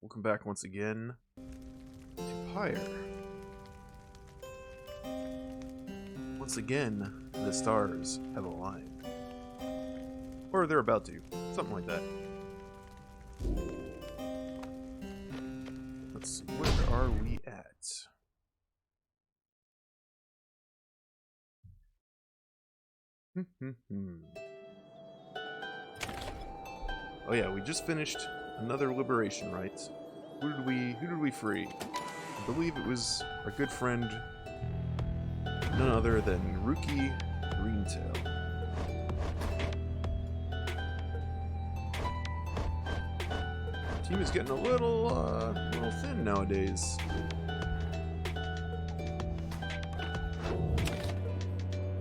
Welcome back once again to Pyre. Once again, the stars have aligned. Or they're about to. Something like that. Let's see, where are we at? Oh yeah, we just finished another liberation, right? Who did we free? I believe it was our good friend, none other than Rookie Greentail. Team is getting a little thin nowadays.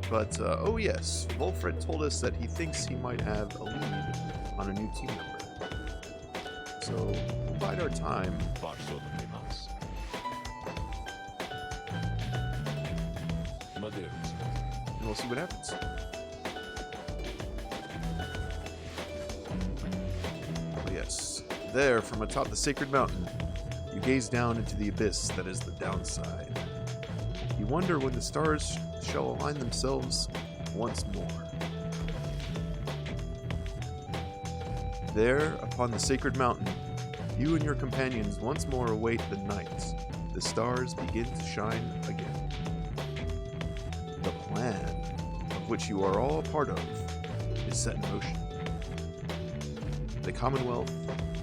But oh yes, Wolfred told us that he thinks he might have a lead on a new team member. So we'll bide our time. And we'll see what happens. Oh yes, there from atop the sacred mountain, you gaze down into the abyss that is the downside. You wonder when the stars shall align themselves once more. There, upon the sacred mountain, you and your companions once more await the night. The stars begin to shine again. The plan, of which you are all a part of, is set in motion. The Commonwealth,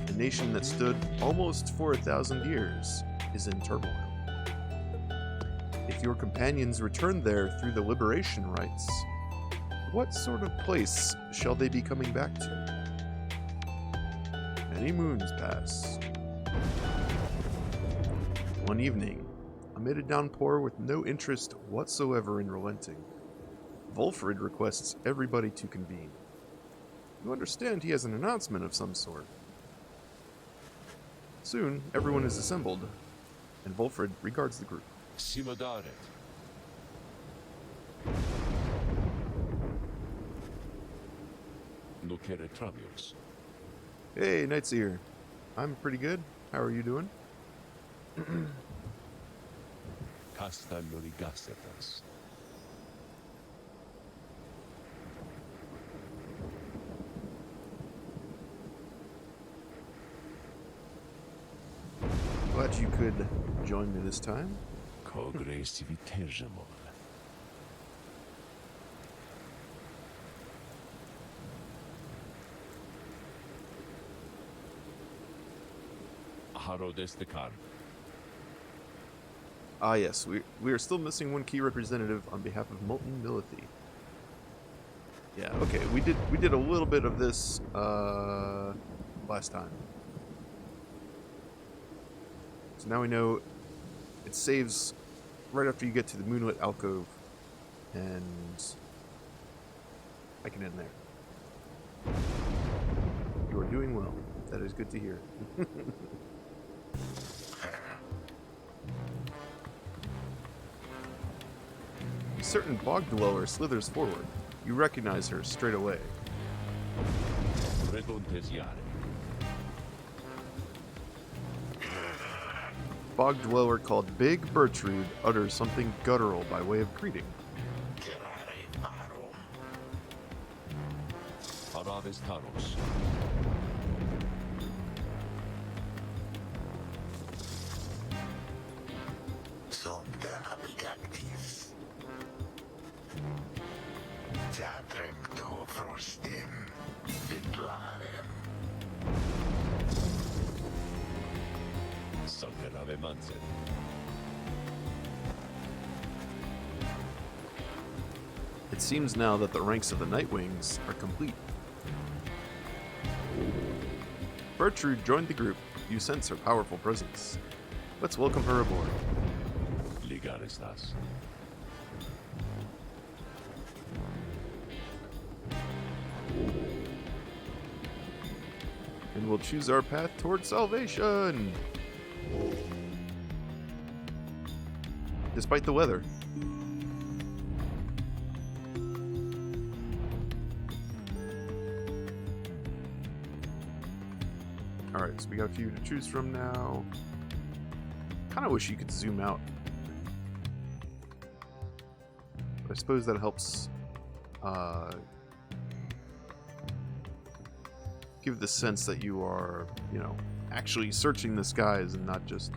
a nation that stood almost for 1,000 years, is in turmoil. If your companions return there through the liberation rites, what sort of place shall they be coming back to? Many moons pass. One evening, amid a downpour with no interest whatsoever in relenting, Wolfred requests everybody to convene. You understand he has an announcement of some sort. Soon, everyone is assembled, and Wolfred regards the group. Simodaret. Nukere Travios. Hey, Knightseer. I'm pretty good. How are you doing? Casta Lorigasetas. Glad you could join me this time. Cogresivitergemon. Harodestekan. Ah yes, we are still missing one key representative on behalf of Molten Milithy. Yeah, okay, we did a little bit of this last time. So now we know it saves right after you get to the Moonlit Alcove, and I can end there. You are doing well. That is good to hear. A certain bog dweller slithers forward. You recognize her straight away. Bog dweller called Big Bertrude utters something guttural by way of greeting. Araves Taros. It seems now that the ranks of the Nightwings are complete. Bertrude joined the group. You sense her powerful presence. Let's welcome her aboard. Ligarestas. And we'll choose our path toward salvation! Despite the weather. Alright, so we got a few to choose from now. Kind of wish you could zoom out. But I suppose that helps give the sense that you are, you know, actually searching the skies and not just,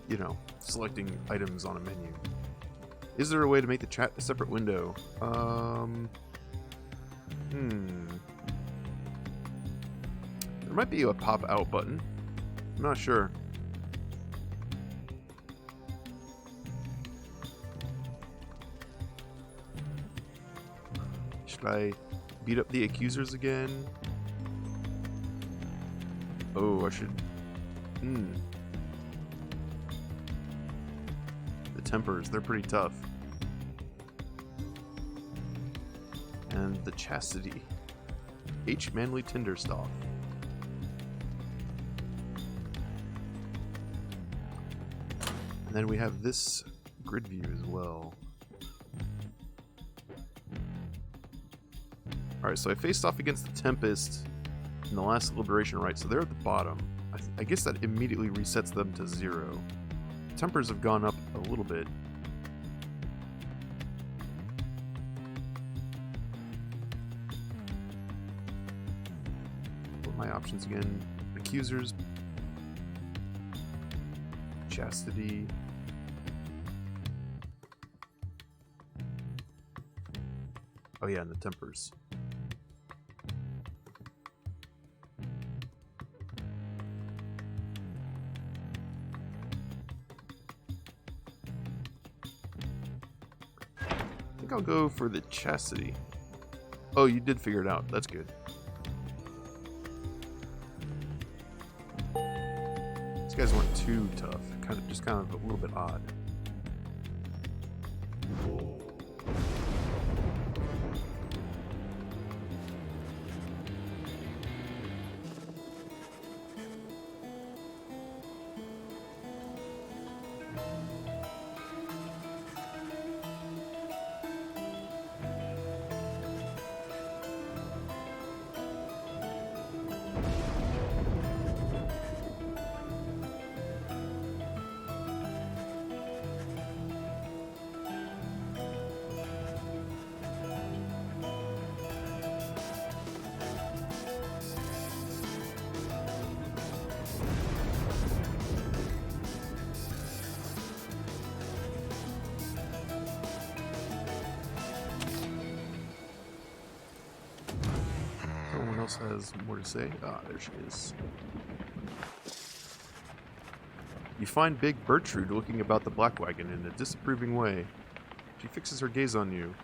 you know, selecting items on a menu. Is there a way to make the chat a separate window? There might be a pop out button. I'm not sure. Should I beat up the accusers again? Oh, I should... The tempers, they're pretty tough. And the chastity. H. Manly Tinderstoff. And then we have this grid view as well. Alright, so I faced off against the Tempest in the last Liberation Rite, so they're at the bottom. I guess that immediately resets them to 0. Tempers have gone up a little bit. What are my options again? Accusers. Chastity. Oh yeah, and the tempers. I think I'll go for the chastity. Oh, you did figure it out. That's good. These guys weren't too tough. Just kind of a little bit odd. Has more to say. Ah, there she is. You find Big Bertrude looking about the black wagon in a disapproving way. She fixes her gaze on you.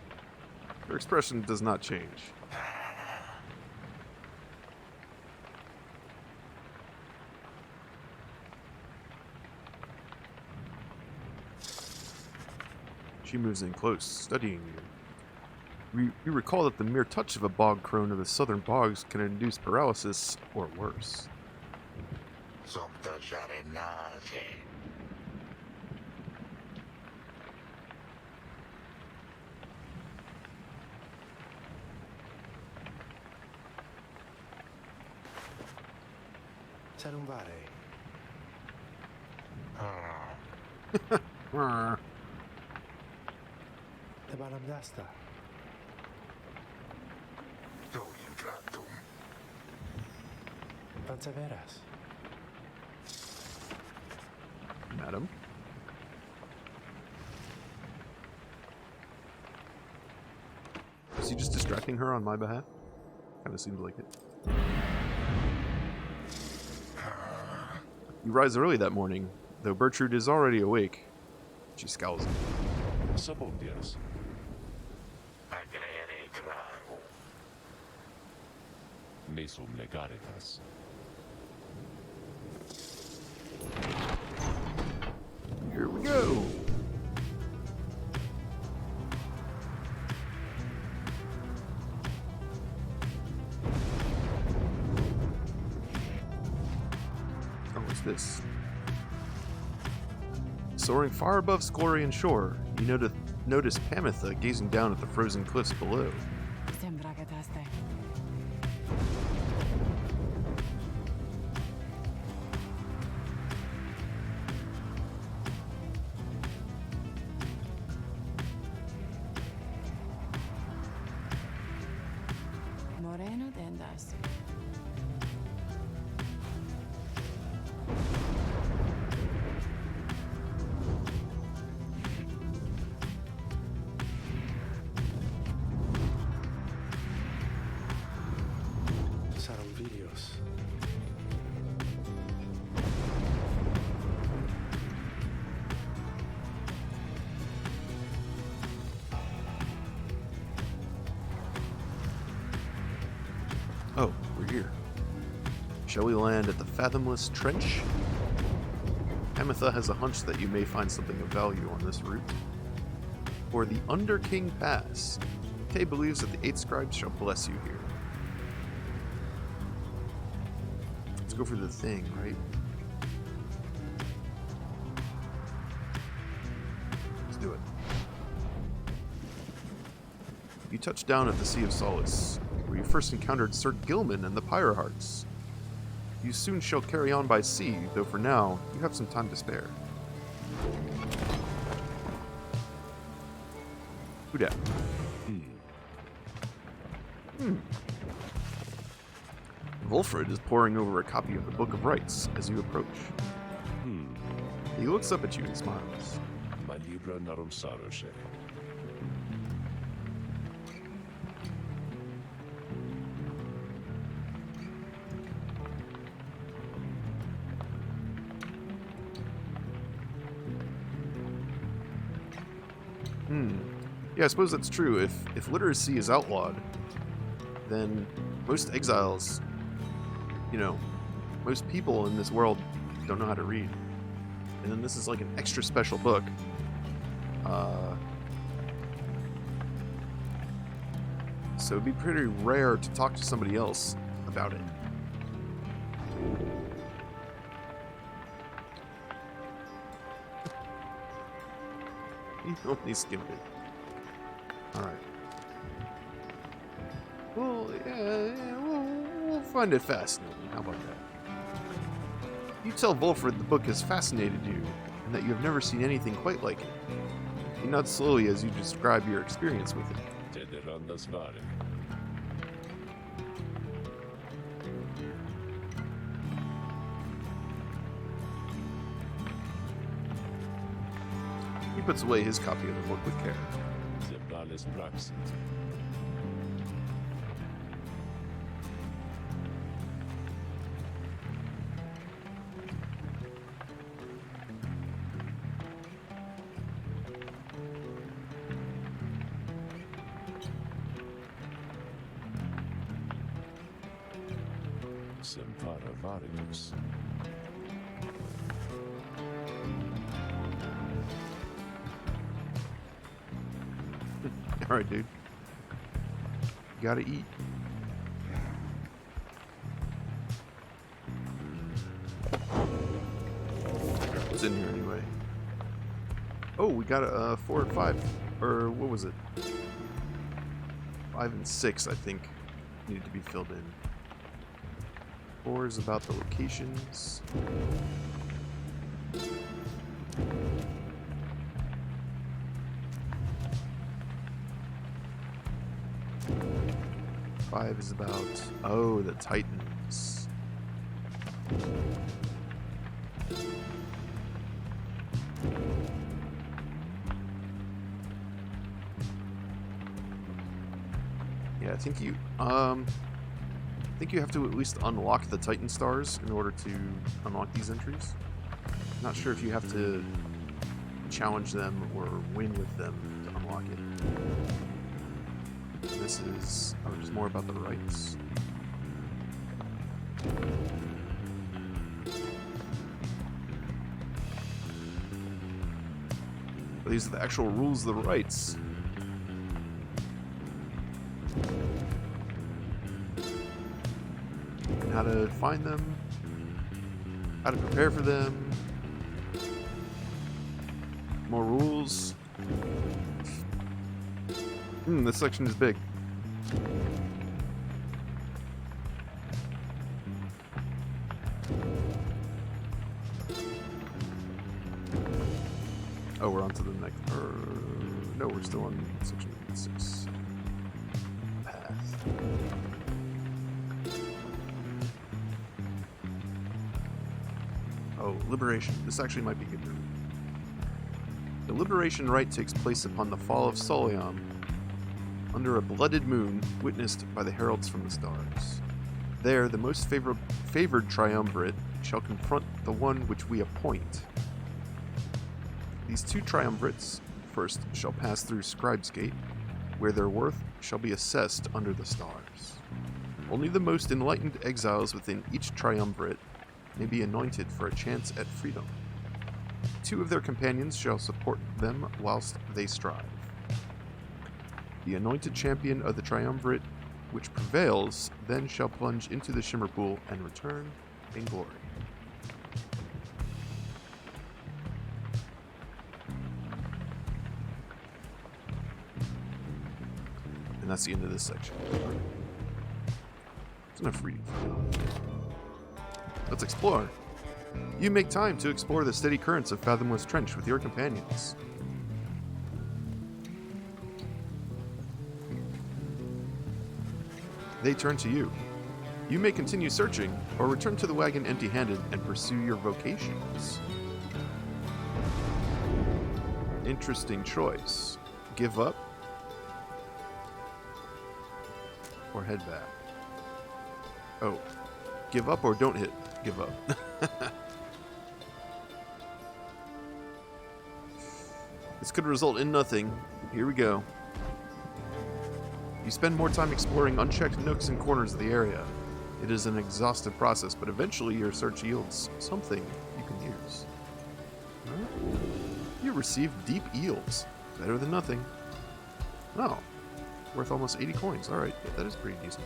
Her expression does not change. She moves in close, studying you. You recall that the mere touch of a bog crone of the southern bogs can induce paralysis, or worse. Madam? Is he just distracting her on my behalf? Kinda seems like it. You rise early that morning, though Bertrude is already awake. She scowls. Sabondias. Mesum legaritas. Here we go. Oh, what's this? Soaring far above Sklorian shore, you notice Pamitha gazing down at the frozen cliffs below. entenderse. Pasaron vídeos. Oh, we're here. Shall we land at the Fathomless Trench? Ametha has a hunch that you may find something of value on this route. Or the Under King Pass. Tay believes that the 8 scribes shall bless you here. Let's go for the thing, right? Let's do it. You touch down at the Sea of Solace, where you first encountered Sir Gilman and the Pyre Hearts. You soon shall carry on by sea, though for now, you have some time to spare. Who dat? Wolfred is poring over a copy of the Book of Rites as you approach. He looks up at you and smiles. My libra narum saroshe. Yeah, I suppose that's true. If literacy is outlawed, then most exiles, most people in this world don't know how to read. And then this is like an extra special book. So it'd be pretty rare to talk to somebody else about it. He only skimmed it. Alright. Well, yeah, we'll find it fascinating. How about that? You tell Wolfred the book has fascinated you, and that you have never seen anything quite like it. He nods slowly as you describe your experience with it. Tederandas vare. He puts away his copy of the book with care. Zebales praxit. Sempara varius. Alright, dude. You gotta eat. What's in here anyway? Oh, we got a 4 and 5. Or what was it? 5 and 6, I think, needed to be filled in. 4 is about the locations. Five is about, the Titans. Yeah, I think you have to at least unlock the Titan stars in order to unlock these entries. Not sure if you have to challenge them or win with them to unlock it. This is just more about the rights. But these are the actual rules of the rights. And how to find them, how to prepare for them, more rules. This section is big. Oh, we're on to the next. No, we're still on section 6. Path. Oh, liberation. This actually might be good. The liberation rite takes place upon the fall of Soliam, under a blooded moon witnessed by the heralds from the stars. There, the most favored triumvirate shall confront the one which we appoint. These two triumvirates first shall pass through Scribe's Gate, where their worth shall be assessed under the stars. Only the most enlightened exiles within each triumvirate may be anointed for a chance at freedom. Two of their companions shall support them whilst they strive. The anointed champion of the triumvirate which prevails then shall plunge into the Shimmer Pool and return in glory. And that's the end of this section. It's enough reading for now. Let's explore. You make time to explore the steady currents of Fathomless Trench with your companions. They turn to you. You may continue searching, or return to the wagon empty-handed and pursue your vocations. Interesting choice. Give up, or head back. Oh, give up or don't give up. This could result in nothing. Here we go. You spend more time exploring unchecked nooks and corners of the area. It is an exhaustive process, but eventually your search yields something you can use. Huh? You receive deep eels. Better than nothing. Oh, worth almost 80 coins. Alright, yeah, that is pretty decent.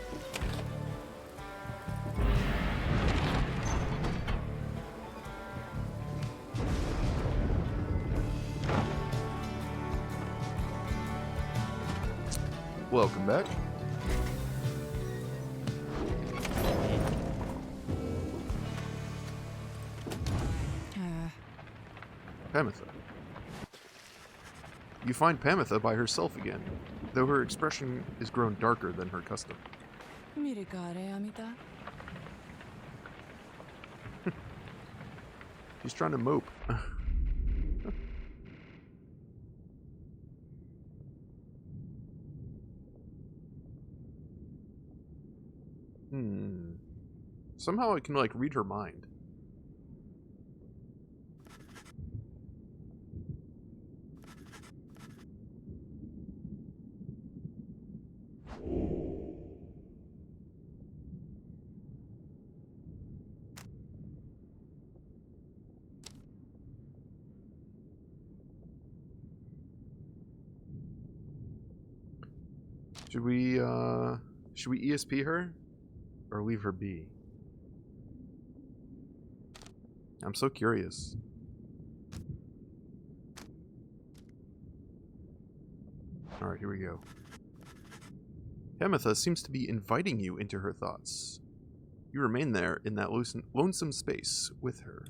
Welcome back. Pamitha. You find Pamitha by herself again, though her expression is grown darker than her custom. She's trying to mope. Somehow I can, like, read her mind. Should we ESP her? Or leave her be? I'm so curious. Alright, here we go. Pamitha seems to be inviting you into her thoughts. You remain there in that lonesome space with her.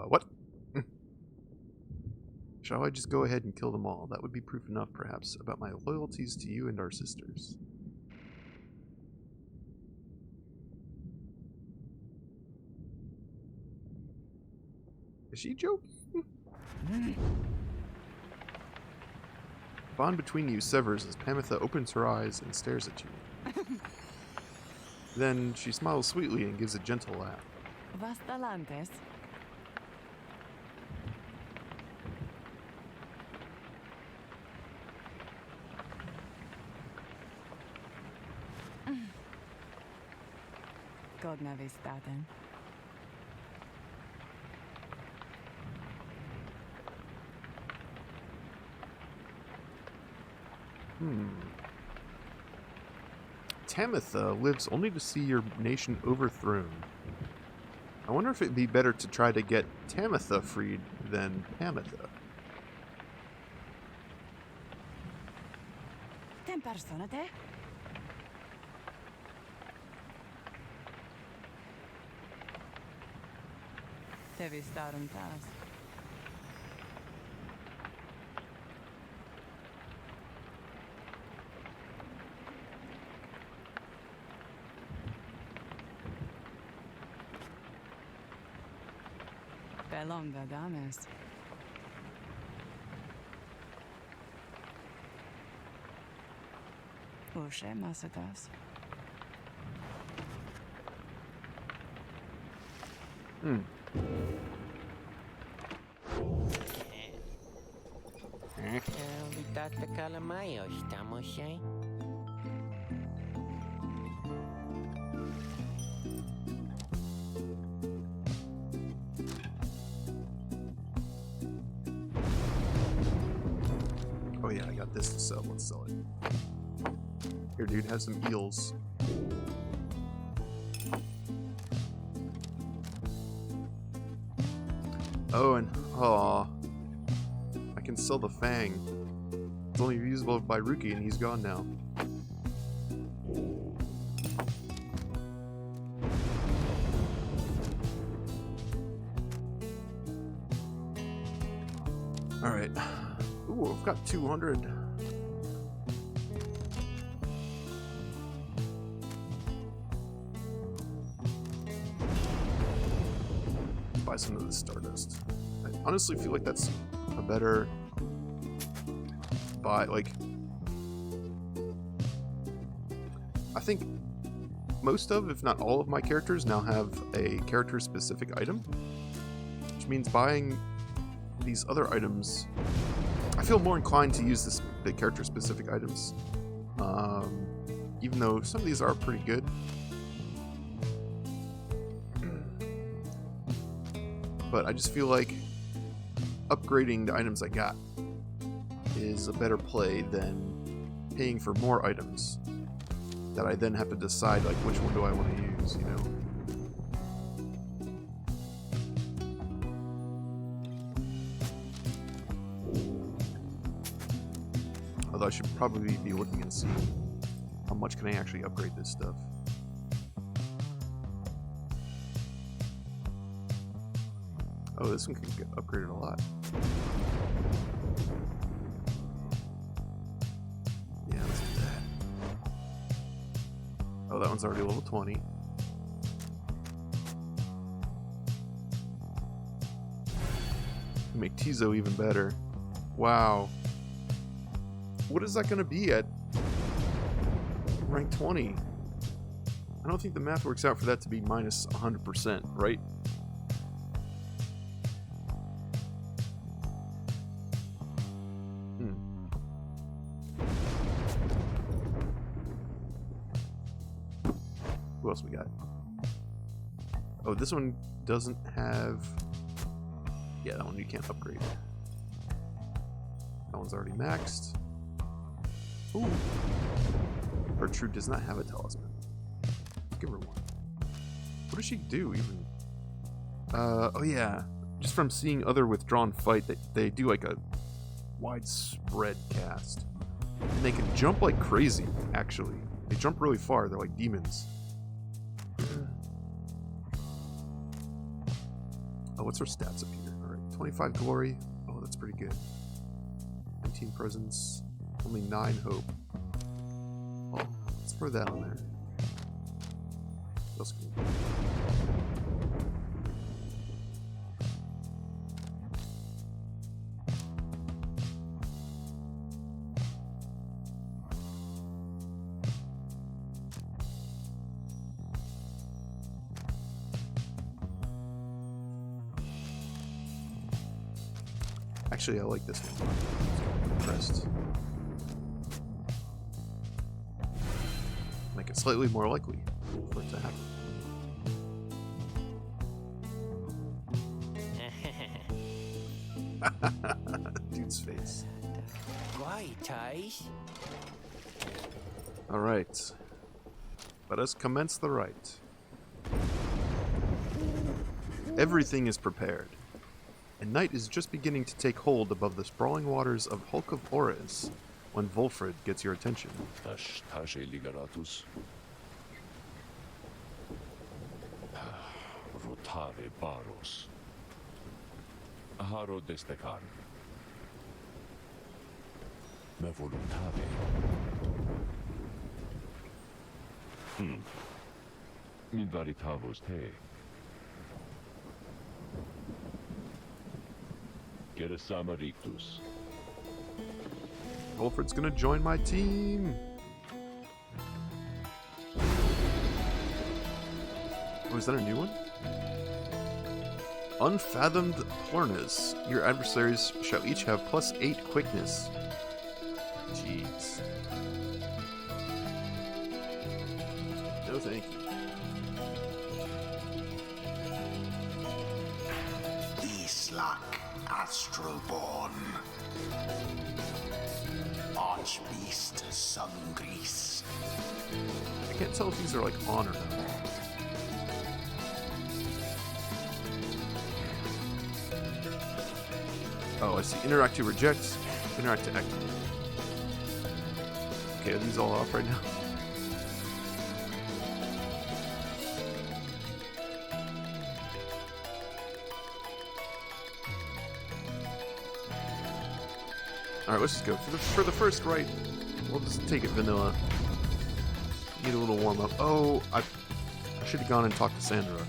What? Shall I just go ahead and kill them all? That would be proof enough, perhaps, about my loyalties to you and our sisters. Is she joking? Bond between you severs as Pamitha opens her eyes and stares at you. Then she smiles sweetly and gives a gentle laugh. Vastalantes. Godna vistaten. Tamitha lives only to see your nation overthrown. I wonder if it'd be better to try to get Tamitha freed than Pamitha. Ten personate? Te vistarum taas. longa dames. Uše masetas. Ahorita calamayo, estamos ahí. Oh yeah, I got this to sell. Let's sell it. Here, dude, have some eels. Oh, and I can sell the fang. It's only usable by Ruki, and he's gone now. All right. Ooh, I've got 200. Buy some of the Stardust. I honestly feel like that's a better buy. Like, I think most of, if not all of my characters now have a character-specific item, which means buying these other items, I feel more inclined to use the character-specific items, even though some of these are pretty good. But I just feel like upgrading the items I got is a better play than paying for more items that I then have to decide, like, which one do I want to use, you know? Although I should probably be looking and seeing how much can I actually upgrade this stuff. Oh, this one can get upgraded a lot. Yeah, let's do that. Oh, that one's already level 20. Make Tizo even better. Wow. What is that going to be at rank 20? I don't think the math works out for that to be minus 100%, right? Who else we got? Oh, this one doesn't have... Yeah, that one you can't upgrade. That one's already maxed. Ooh. Gertrude does not have a talisman. Let's give her one. What does she do, even? Oh yeah. Just from seeing other Withdrawn fight, they do like a widespread cast. And they can jump like crazy, actually. They jump really far. They're like demons. Oh, what's her stats up here? Alright, 25 glory. Oh, that's pretty good. 19 presence. Only 9 hope. Oh, let's throw that on there. What else can we do? Actually, I like this one. Pressed. Make it slightly more likely for it to happen. Dude's face. Alright. Let us commence the rite. Everything is prepared, and night is just beginning to take hold above the sprawling waters of Hulk of Ores when Volfred gets your attention. Tashe ligaratus. Rotave baros. Haro destecar. Me voluntave. Mi varitavos te. Keresama rictus. Wolfred's gonna join my team. Oh, is that a new one? Unfathomed Hornus. Your adversaries shall each have +8 quickness. Jeez. No thank you. Islak Astralborn. Archbeast Sungrease. I can't tell if these are like on or not. Oh, I see. Interact to reject, interact to activate. Okay, are these all off right now? Alright, let's just go. For the first right, we'll just take it vanilla. Need a little warm up. Oh, I should have gone and talked to Sandra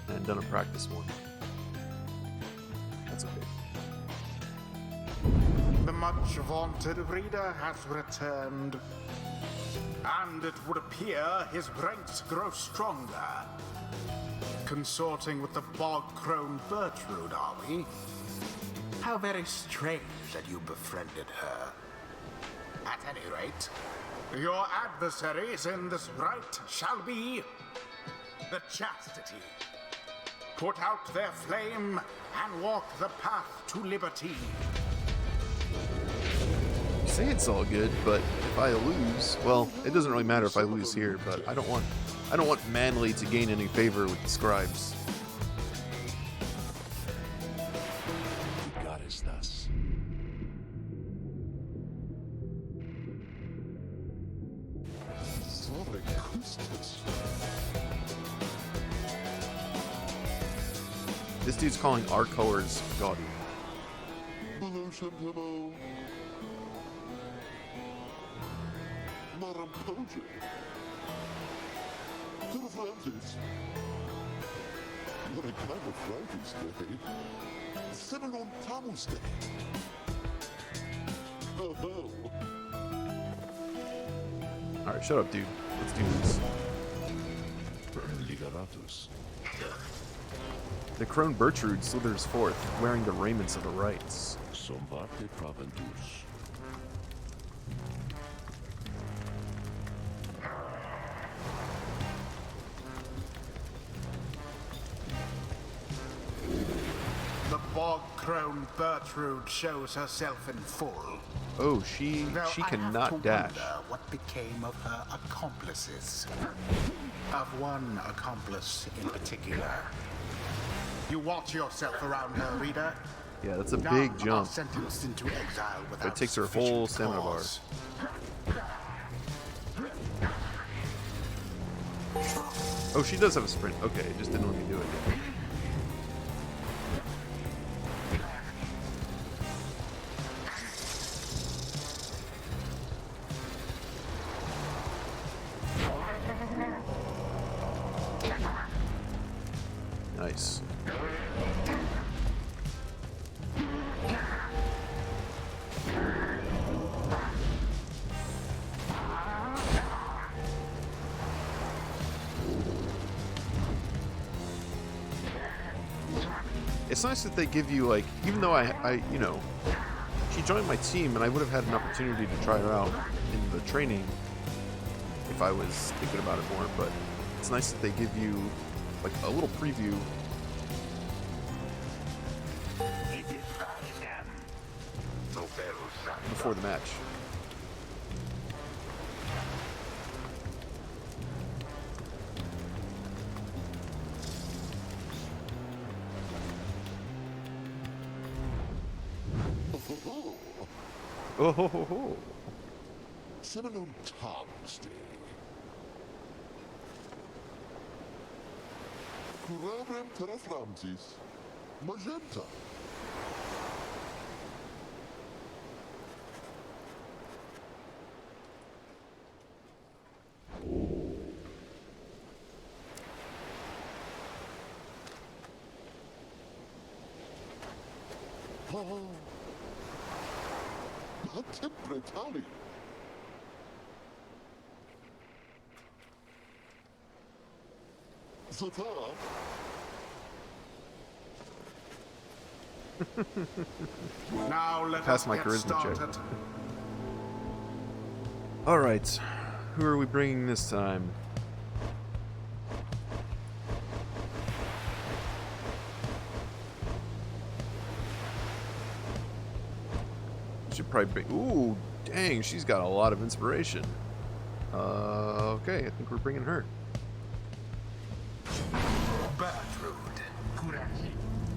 and done a practice one. That's okay. The much vaunted reader has returned, and it would appear his ranks grow stronger. Consorting with the bog-crone Bertrude, are we? How very strange that you befriended her. At any rate, your adversaries in this rite shall be the Chastity. Put out their flame and walk the path to liberty. You say it's all good, but if I lose, well, it doesn't really matter if I lose here, but I don't want Manly to gain any favor with the scribes. Garistas. Sorry, Kustas. This dude's calling our colors gaudy. Hello, Shemhemo. Madam Poja. To the Francis. What a kind of Friday's day. Seminon Tamus Day. Oh, oh. Alright, shut up, dude. Let's do this. Ligaratus. The crone Bertrude slithers forth, wearing the raiments of the rites. Sombarte Praventus. The bog-crone Bertrude shows herself in full. Oh, she Though I cannot have to dash. wonder what became of her accomplices. Of one accomplice in particular. You watch yourself around her, reader. Yeah, that's a None big are jump. sentenced into exile without It takes her whole sufficient stamina bar. cause. Oh, she does have a sprint. Okay, it just didn't let me do it. Nice. It's nice that they give you, like, even though I you know, she joined my team and I would have had an opportunity to try her out in the training if I was thinking about it more, but it's nice that they give you, like, a little preview. Before the match. Oh ho ho ho. Seminon Tamus Day. Curabrem terra Francis. Magenta. Interpretali. Zata. Now let Pass us my get charisma check. started. Alright, who are we bringing this time? Should probably bring... Ooh, dang, she's got a lot of inspiration. Okay, I think we're bringing her.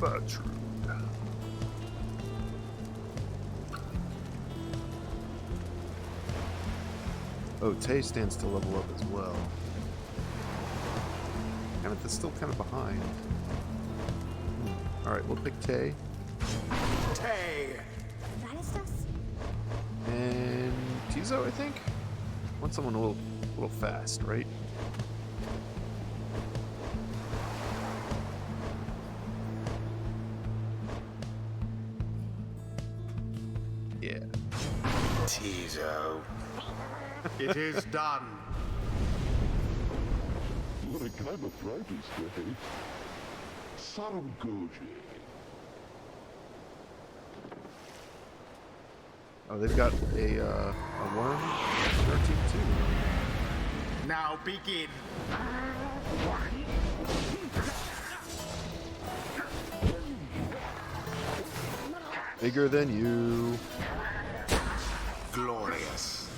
Bertrude. Oh, Tay stands to level up as well. That's still kind of behind. Alright, we'll pick Tay. Tay. And Tizo, I think? Want someone a little fast, right? Yeah. Tizo. It is done. What a kind of Fridays day. Sarum Goji. Oh, they've got a worm on their team too. Now begin. Bigger than you. Glorious.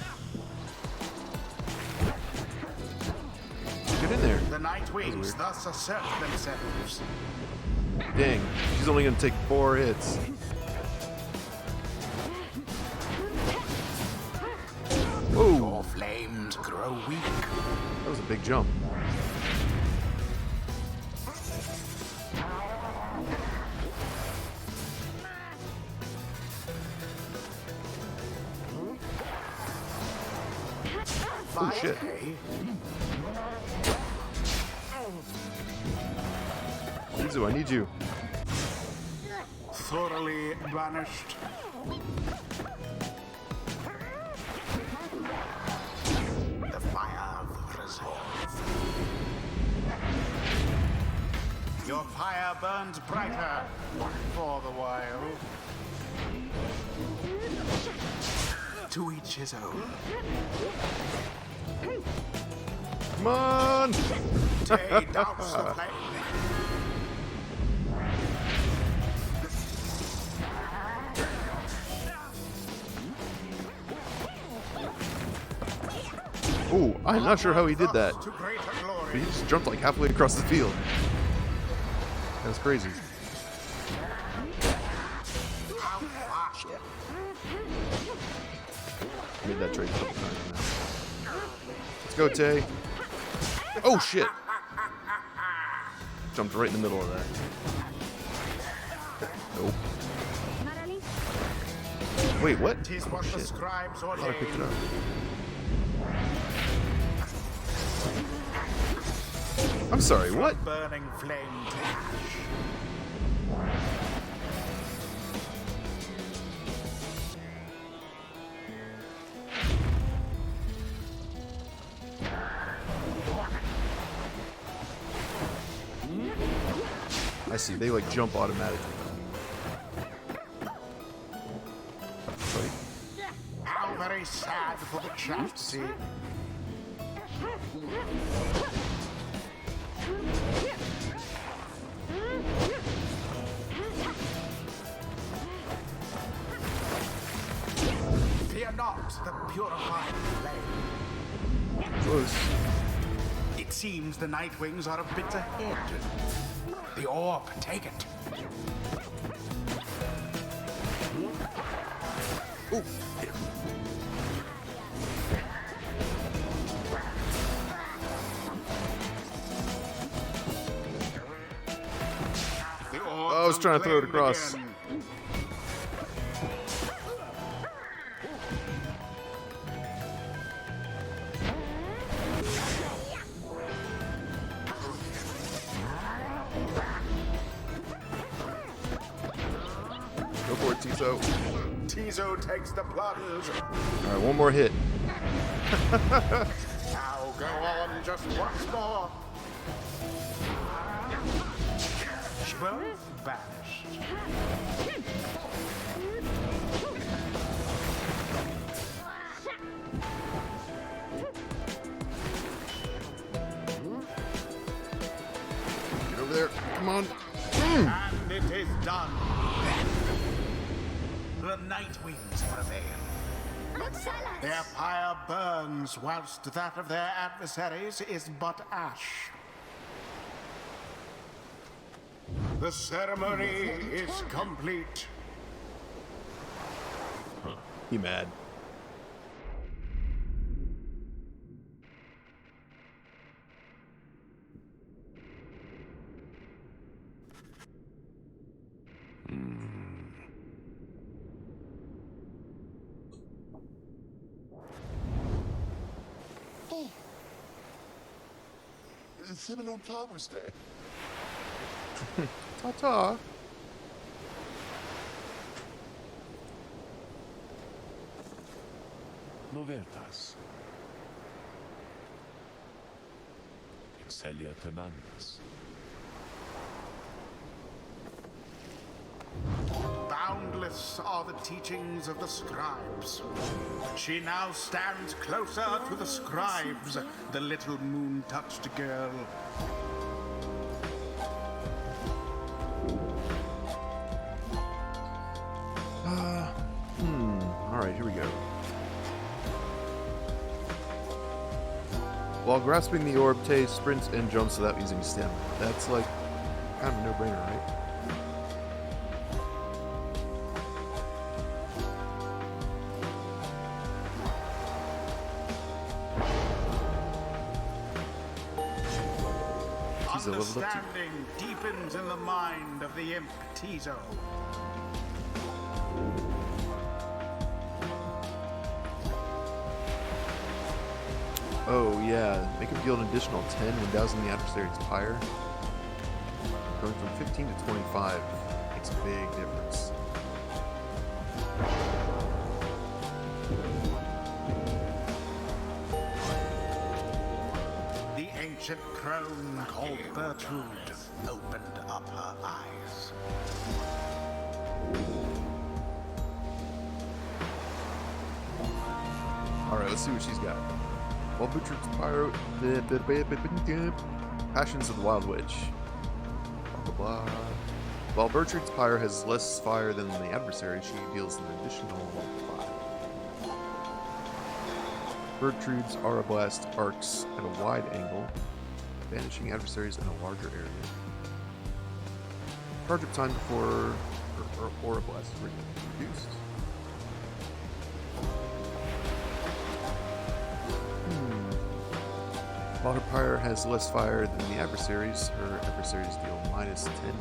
Get in there. The Night Wings thus assert themselves. Dang, she's only gonna take 4 hits. Whoa, Your flames grow weak. that was a big jump. Oh shit. Tizo, I need you. Thoroughly banished. The fire of resolve. Your fire burns brighter for the while. To each his own. Come on! Tay doubts the flame. Ooh, I'm not sure how he did that. To greater But glory. he just jumped like halfway across the field. That's crazy. How fast. Made that trade a couple times now. Let's go, Tay. Oh shit! Jumped right in the middle of that. Nope. Wait, what? 'Tis Oh, what the shit. scribes I thought I picked it ordained. up. I'm sorry, what? Burning flame to ash. I see, they like jump automatically. Right? How very sad for the chastisy. Fear not the purified flame. Close. It seems the Night Wings are a bit ahead. The orb, take it. Ooh. The orb I was trying to throw it flamed across. again. Go for it, Tizo takes the plunge. Alright, one more hit. Now go on just once more. Both vanished. Get over there. Come on. And it is done. The night winds prevail. Their pyre burns, whilst that of their adversaries is but ash. The ceremony is complete. He mad. It's him on Father's Day. Ta-ta. Novetas. Celia Tenandas. Boundless are the teachings of the scribes. She now stands closer to the scribes, the little moon-touched girl. Alright, here we go. While grasping the orb, Tay sprints and jumps without using stamina. That's like kind of a no-brainer, right? Tizo leveled up too. Understanding deepens in the mind of the imp Tizo. Oh yeah, make him deal an additional 10 when dousing the adversary's pyre. Going from 15 to 25 makes a big difference. The ancient crone called Bertrude opened up her eyes. Alright, let's see what she's got. While Butcher's Pyro... Passions of the Wild Witch. Blah, blah, blah. While Bertrand's Pyre has less fire than the adversary, she deals an additional 5. Bertrude's Aura Blast arcs at a wide angle, banishing adversaries in a larger area. Charge up time before her Aura Blast is reduced. While her pyre has less fire than the adversaries, her adversaries deal minus 10 to her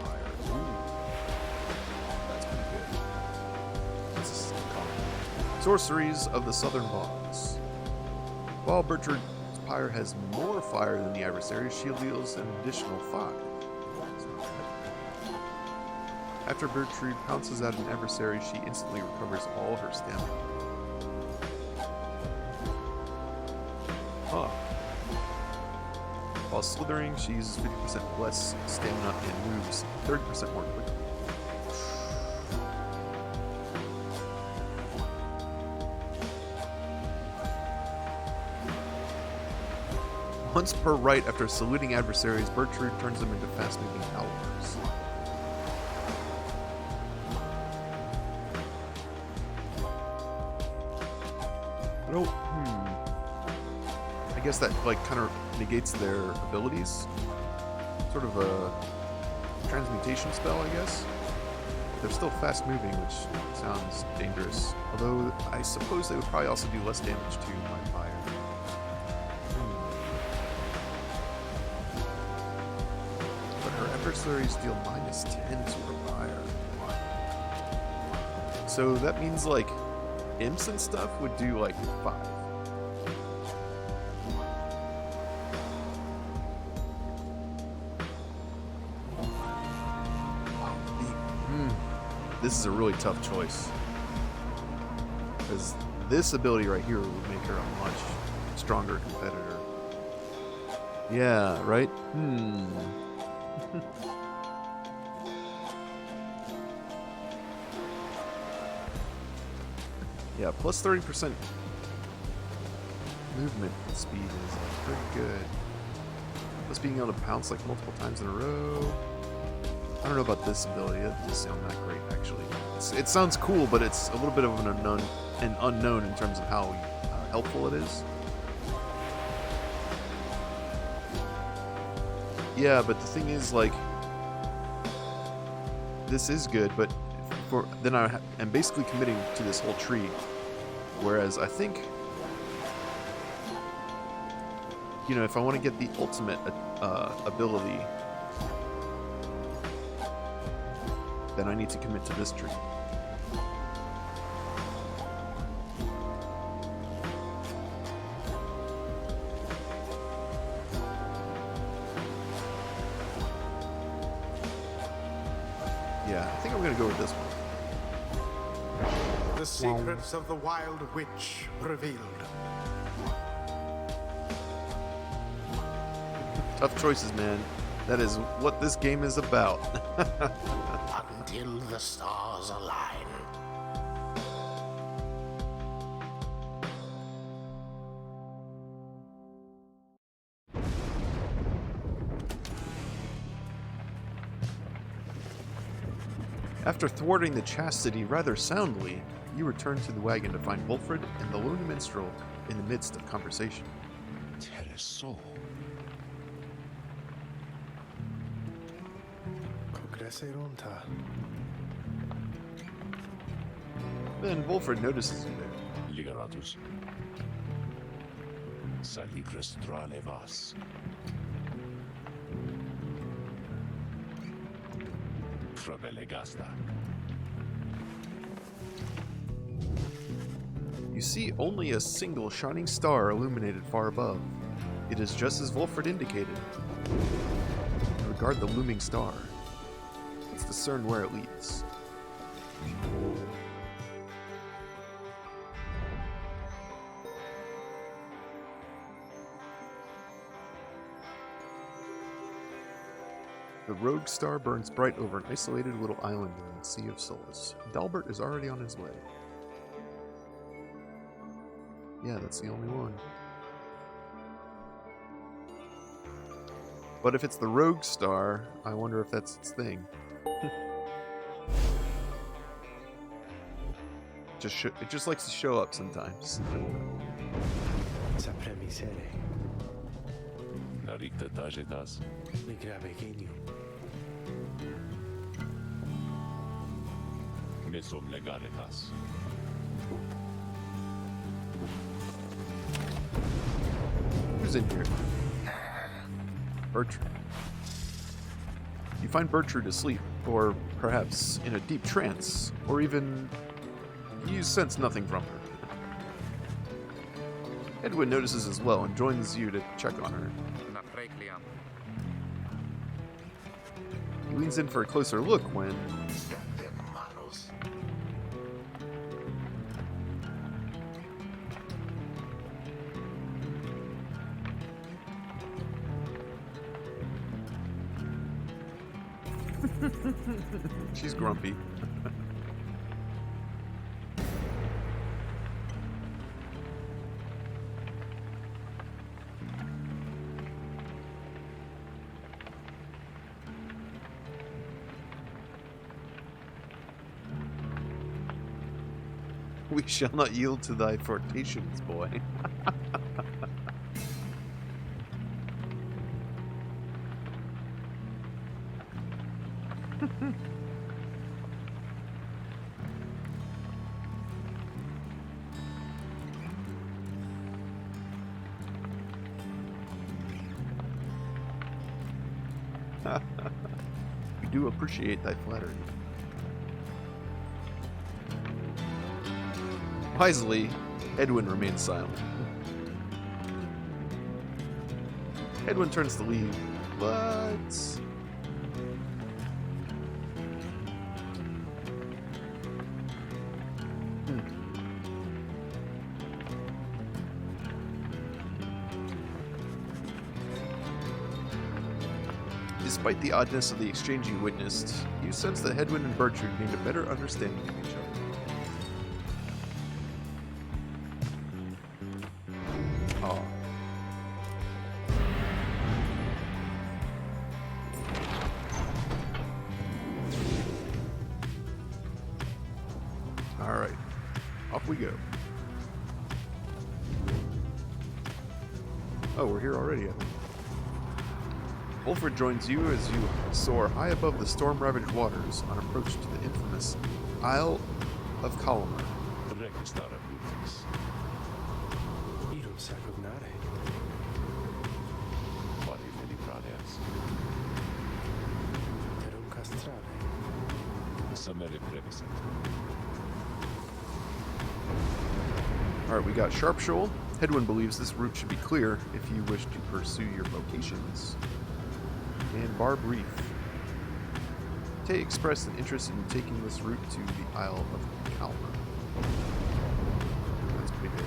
pyre. Ooh. That's pretty good. This is common. Sorceries of the Southern Bogs. While Bertrand's pyre has more fire than the adversaries, she deals an additional 5. That's not bad. After Bertrude pounces at an adversary, she instantly recovers all her stamina. Huh. While slithering, she uses 50% less stamina and moves 30% more quickly. Once per right after saluting adversaries, Bertrude turns them into fast-moving howlers. Oh, I guess that like kind of negates their abilities. Sort of a transmutation spell, I guess. They're still fast moving, which sounds dangerous. Although I suppose they would probably also do less damage to my fire. But her adversaries deal minus 10 to her fire. So that means like imps and stuff would do like 5. This is a really tough choice. because this ability right here would make her a much stronger competitor. Yeah, right? Yeah, plus 30% movement speed is pretty good. Plus being able to pounce like multiple times in a row. I don't know about this ability. It doesn't sound that great, actually. It sounds cool, but it's a little bit of an unknown in terms of how helpful it is. Yeah, but the thing is, like, this is good, but then I'm basically committing to this whole tree. Whereas I think, you know, if I want to get the ultimate ability, then I need to commit to this tree. Yeah, I think I'm gonna go with this one. The secrets of the Wild Witch revealed. Tough choices, man. That is what this game is about. Until the stars align. After thwarting the chastity rather soundly, you return to the wagon to find Wolfred and the lone minstrel in the midst of conversation. Tereso. Cogreseronta. Then Wolfred notices you there. Ligaratus. Saligres tralevas. Fravelegasta. You see only a single shining star illuminated far above. It is just as Wolfred indicated. Regard the looming star. Let's discern where it leads. The rogue star burns bright over an isolated little island in the Sea of Solace. Dalbert is already on his way. Yeah, that's the only one. But if it's the rogue star, I wonder if that's its thing. It just likes to show up sometimes. Sapremisere. Naricta tagetas. Migravegenio. Mesom legaretas. Who's in here? Bertrude. You find Bertrude asleep, or perhaps in a deep trance, or even you sense nothing from her. Edwin notices as well and joins you to check on her. He leans in for a closer look when she's grumpy. We shall not yield to thy flirtations, boy. We do appreciate thy flattery. Wisely, Edwin remains silent. Edwin turns to leave, but Despite the oddness of the exchange you witnessed, you sense that Hedwyn and Bertrude gained a better understanding of each other. Aw. Alright, off we go. Oh, we're here already, I think. Wolfred joins you as you soar high above the storm-ravaged waters on approach to the infamous Isle of Kalmar. Registrare business. Io non sa cognare. Quali vedi prades? Per un castrale. Samere previsent. Alright, we got Sharp Shoal. Hedwyn believes this route should be clear if you wish to pursue your vocations. And Barb Reef. Tay expressed an interest in taking this route to the Isle of Kalmar. That's pretty big.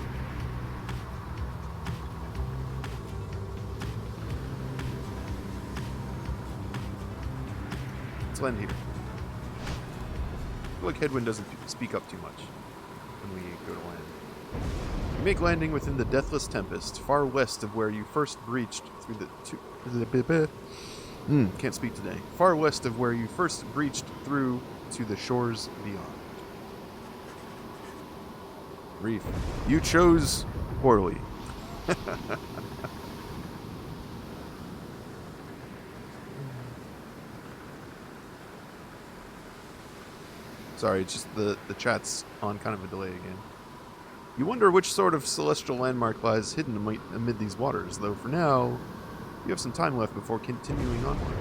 Let's land here. I feel like Hedwyn doesn't speak up too much when we go to land. You make landing within the Deathless Tempest, far west of where you first breached through the can't speak today. Far west of where you first breached through to the shores beyond. Reef, you chose poorly. Sorry, it's just the chat's on kind of a delay again. You wonder which sort of celestial landmark lies hidden amid these waters, though for now, you have some time left before continuing onward.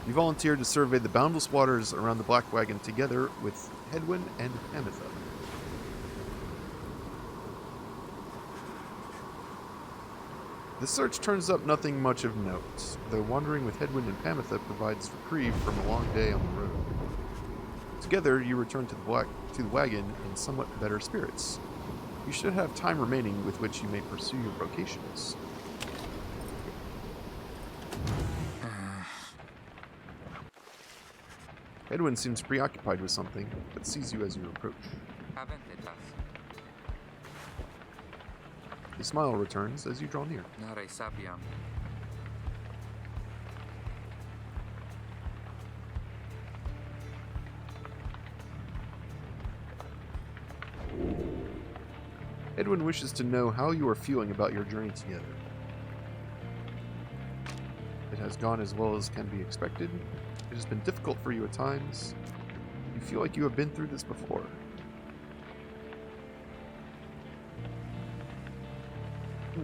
You volunteered to survey the boundless waters around the Black Wagon together with Hedwyn and Ametha. The search turns up nothing much of note, though wandering with Hedwyn and Pamitha provides reprieve from a long day on the road. Together, you return to the wagon in somewhat better spirits. You should have time remaining with which you may pursue your vocations. Edwin seems preoccupied with something, but sees you as you approach. A smile returns as you draw near. Edwin wishes to know how you are feeling about your journey together. It has gone as well as can be expected. It has been difficult for you at times. You feel like you have been through this before. I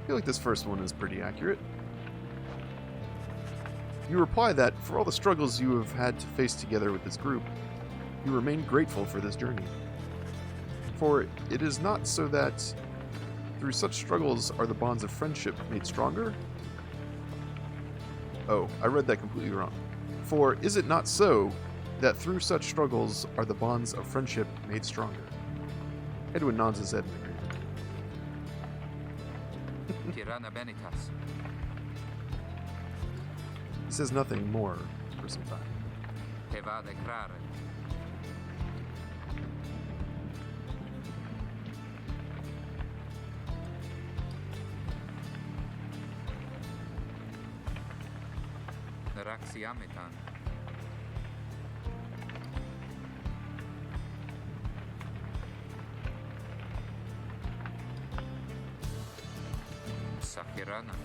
feel like this first one is pretty accurate. You reply that, for all the struggles you have had to face together with this group, you remain grateful for this journey. For it is not so that through such struggles are the bonds of friendship made stronger? Oh, I read that completely wrong. For is it not so that through such struggles are the bonds of friendship made stronger? Edwin nods his head in agreement. He says nothing more for some time. Sakirana.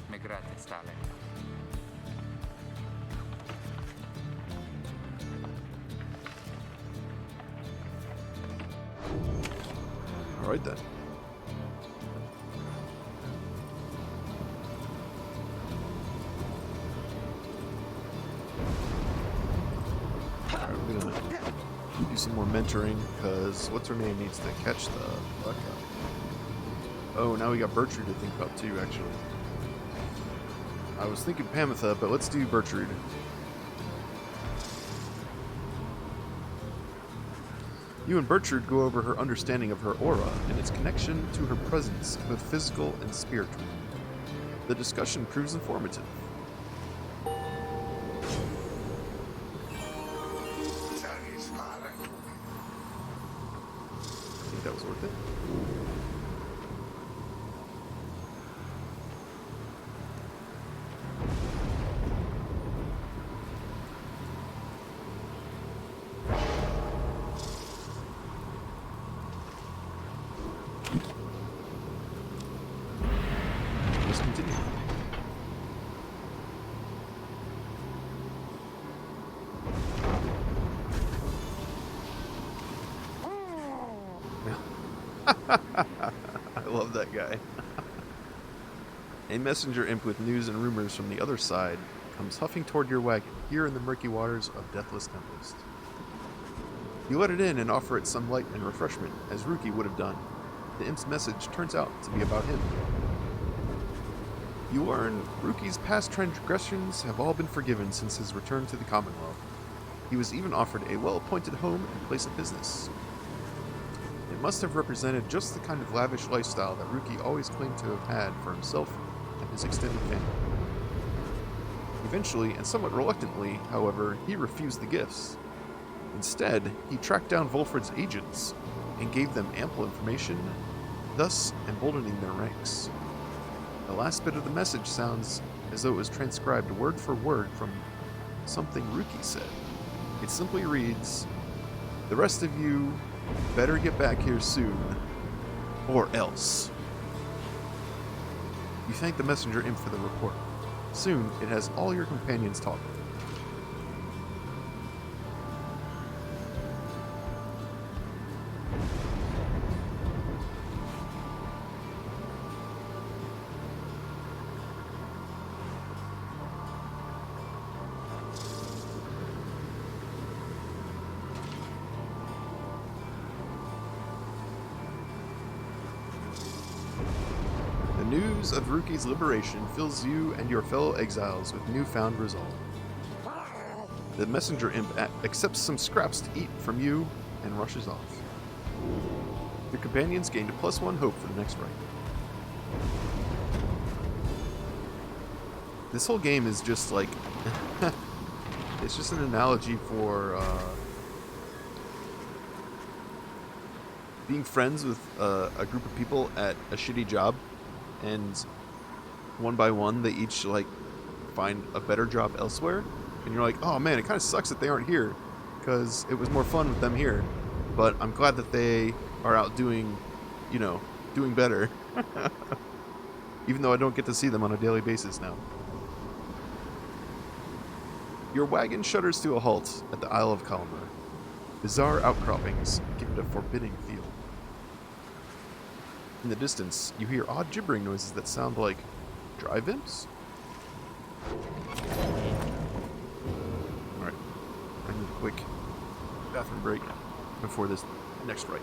Migrate stale. All right then. Alright, we're gonna do some more mentoring, because what's her name needs to catch the fuck up. Oh, now we got Bertrude to think about too, actually. I was thinking Pamitha, but let's do Bertrude. You and Bertrude go over her understanding of her aura and its connection to her presence, both physical and spiritual. The discussion proves informative. Satisfying. I think that was worth it. Let's continue. I love that guy. A messenger imp with news and rumors from the other side comes huffing toward your wagon, here in the murky waters of Deathless Tempest. You let it in and offer it some light and refreshment, as Ruki would have done. The imp's message turns out to be about him. You learn Ruki's past transgressions have all been forgiven since his return to the Commonwealth. He was even offered a well-appointed home and place of business. It must have represented just the kind of lavish lifestyle that Ruki always claimed to have had for himself and his extended family. Eventually, and somewhat reluctantly, however, he refused the gifts. Instead, he tracked down Volfred's agents and gave them ample information, thus emboldening their ranks. The last bit of the message sounds as though it was transcribed word for word from something Ruki said. It simply reads, "The rest of you better get back here soon, or else." You thank the messenger imp for the report. Soon, it has all your companions talking. The news of Ruki's liberation fills you and your fellow exiles with newfound resolve. The messenger imp accepts some scraps to eat from you and rushes off. Your companions gained a +1 hope for the next rite. This whole game is just like... it's just an analogy for being friends with a group of people at a shitty job, and one by one they each like find a better job elsewhere, and you're like, oh man, it kind of sucks that they aren't here because it was more fun with them here, but I'm glad that they are out doing, you know, doing better. Even though I don't get to see them on a daily basis now. Your wagon shudders to a halt at the Isle of Kalmar. Bizarre outcroppings give it a forbidding feel. In the distance, you hear odd gibbering noises that sound like drive imps? Alright, I need a quick bathroom break before this next rite.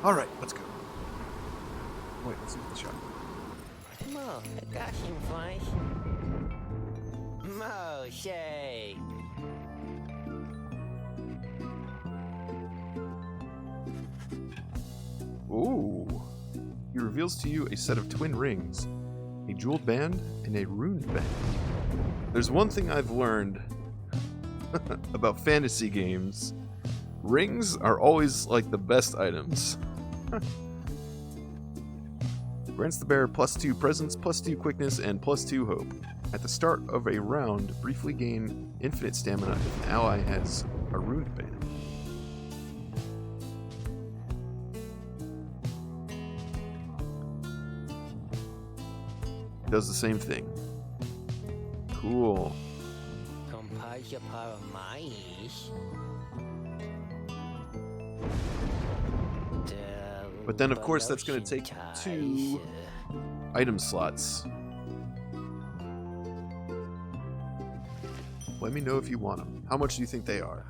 Alright, let's go. Wait, let's see what the shot. Mo, Gashin Fleisch. Mo, Shay. Ooh. He reveals to you a set of twin rings, a jeweled band, and a runed band. There's one thing I've learned about fantasy games. Rings are always like the best items. Grants the bearer +2 presence, +2 quickness, and +2 hope. At the start of a round, briefly gain infinite stamina if an ally has a runed band. Does the same thing. Cool. Comparsa para mais. But then, of course, that's going to take 2 item slots. Let me know if you want them. How much do you think they are?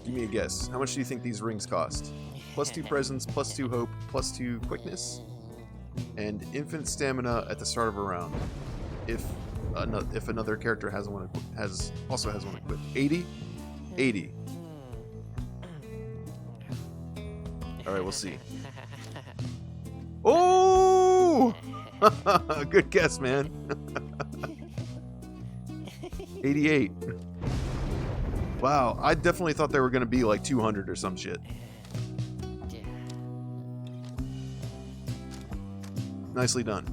Give me a guess. How much do you think these rings cost? +2 presence, +2 hope, +2 quickness, and infinite stamina at the start of a round. If another character has one equipped. 80? 80. Alright, we'll see. Oh! Good guess, man. 88. Wow, I definitely thought they were going to be like 200 or some shit. Nicely done.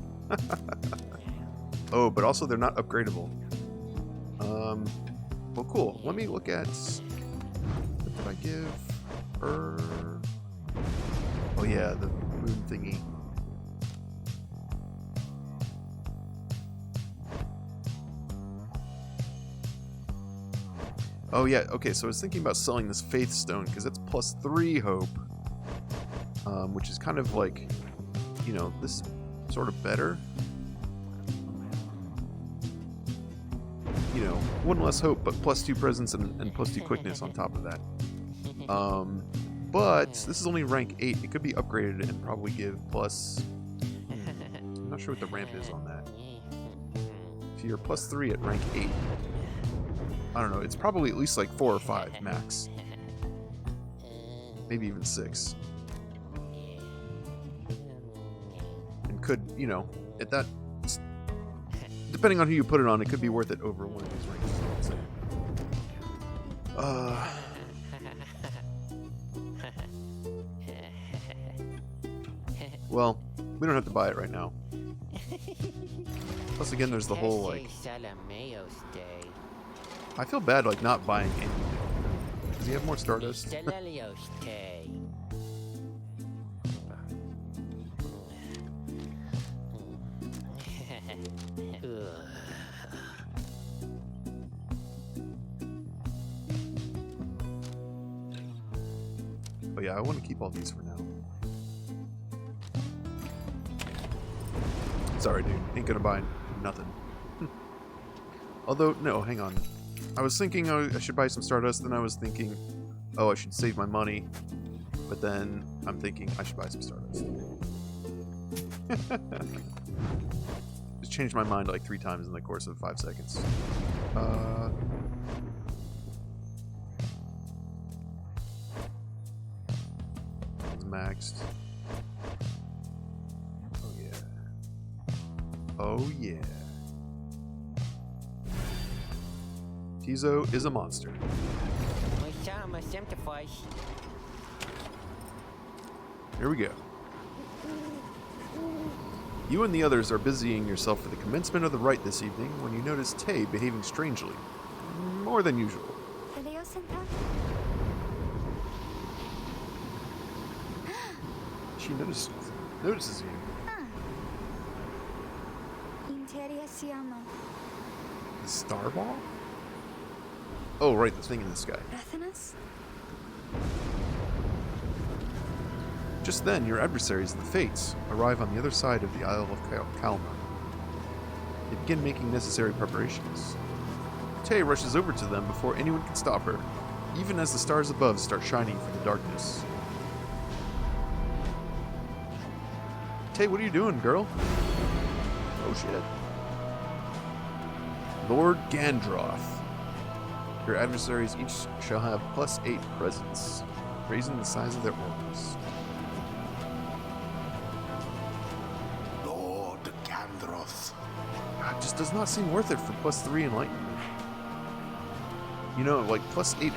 Oh, but also they're not upgradable. Well, cool. Let me look at... What did I give her? Oh yeah, the moon thingy. Oh yeah, okay, so I was thinking about selling this Faith Stone, because that's +3 hope. Which is kind of like, you know, this sort of better. You know, 1 less hope, but +2 presence and +2 quickness on top of that. But this is only rank 8. It could be upgraded and probably give plus... I'm not sure what the ramp is on that. If you're +3 at rank 8, I don't know, it's probably at least like 4 or 5 max. Maybe even 6. And could, you know, at that... Depending on who you put it on, it could be worth it over one of these ranks. Well, we don't have to buy it right now. Plus, again, there's the whole, like... I feel bad, like, not buying anything. Does he have more Stardust? Oh yeah, I want to keep all these for now. Sorry, dude. Ain't gonna buy nothing. Although, no, hang on. I was thinking I should buy some Stardust, then I was thinking, oh, I should save my money. But then I'm thinking I should buy some Stardust. Just changed my mind like 3 times in the course of 5 seconds. It's maxed. Oh yeah. Oh yeah. Tizo is a monster. Here we go. You and the others are busying yourself for the commencement of the rite this evening when you notice Tay behaving strangely. More than usual. She notices you. The star ball? Oh, right, the thing in the sky. Just then, your adversaries, the Fates, arrive on the other side of the Isle of Kalma. They begin making necessary preparations. Tay rushes over to them before anyone can stop her, even as the stars above start shining from the darkness. Tay, what are you doing, girl? Oh shit. Lord Gandroth. Your adversaries each shall have +8 presence, raising the size of their auras. Lord Gandroth. It just does not seem worth it for +3 enlightenment. You know, like +8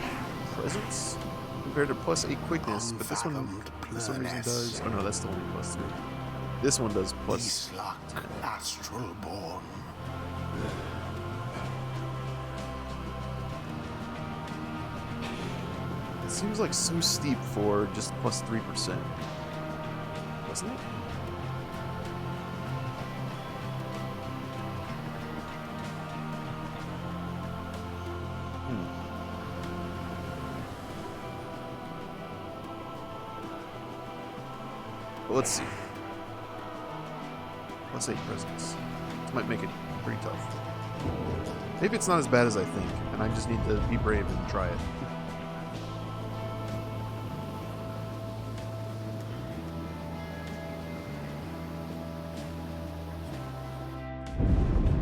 presence compared to +8 quickness, but this one for some reason does. Oh no, that's the only +3. This one does plus. Isluck Astral Born. It seems like so steep for just +3%, doesn't it? Well, let's see. +8 presence. This might make it pretty tough. Maybe it's not as bad as I think, and I just need to be brave and try it.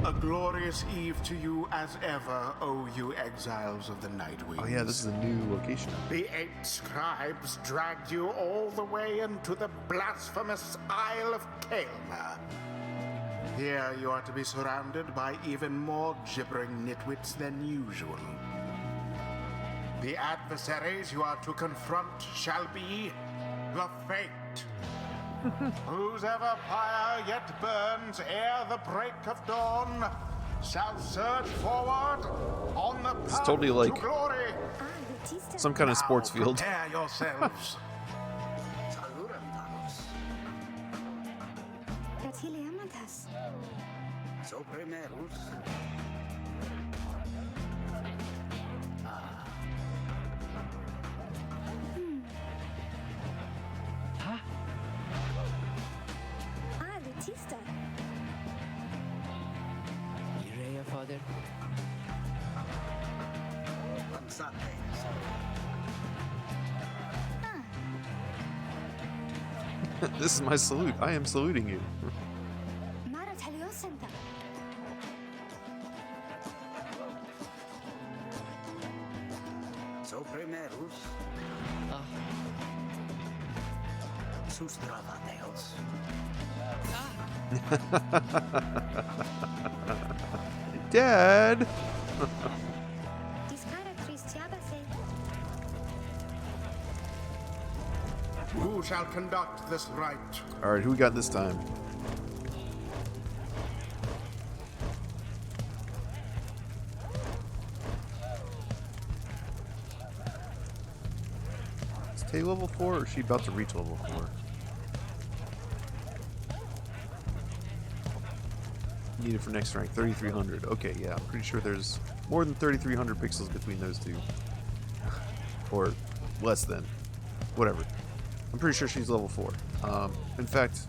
A glorious eve to you as ever, O you exiles of the Nightwings. Oh yeah, this is a new location. The 8 scribes dragged you all the way into the blasphemous Isle of Kaelma. Here you are to be surrounded by even more gibbering nitwits than usual. The adversaries you are to confront shall be the Fate. Whose ever pyre yet burns ere the break of dawn shall surge forward on the path totally like to glory. some kind of sports Now field. Prepare yourselves. Pyre, father. This is my salute. I am saluting you. Ah, Dad! Who shall conduct this rite? Alright, who we got this time? Is Tay level 4 or is she about to reach level 4? Needed for next rank, 3,300. Okay, yeah, I'm pretty sure there's more than 3,300 pixels between those two. Or less than. Whatever. I'm pretty sure she's level 4. In fact,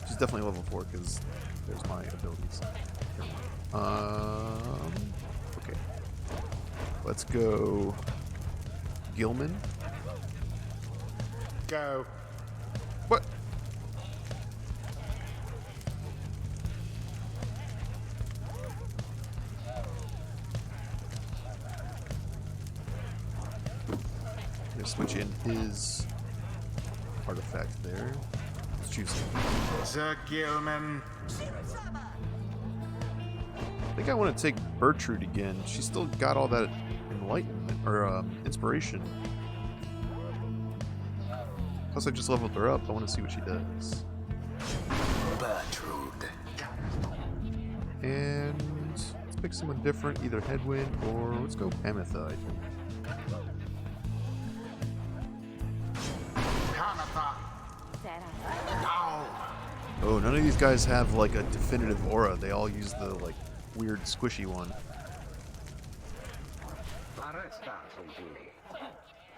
she's definitely level 4 because there's my abilities. Okay. Let's go Gilman. Go. What? Gonna switch in his artifact there. Let's choose him. Sir Gilman. I think I want to take Bertrude again. She's still got all that enlightenment or inspiration. Plus, I just leveled her up. I want to see what she does. Bertrude. And let's pick someone different, either Headwind or let's go Ametha, I think. Kanatha. Now. Oh, none of these guys have like a definitive aura. They all use the like weird squishy one.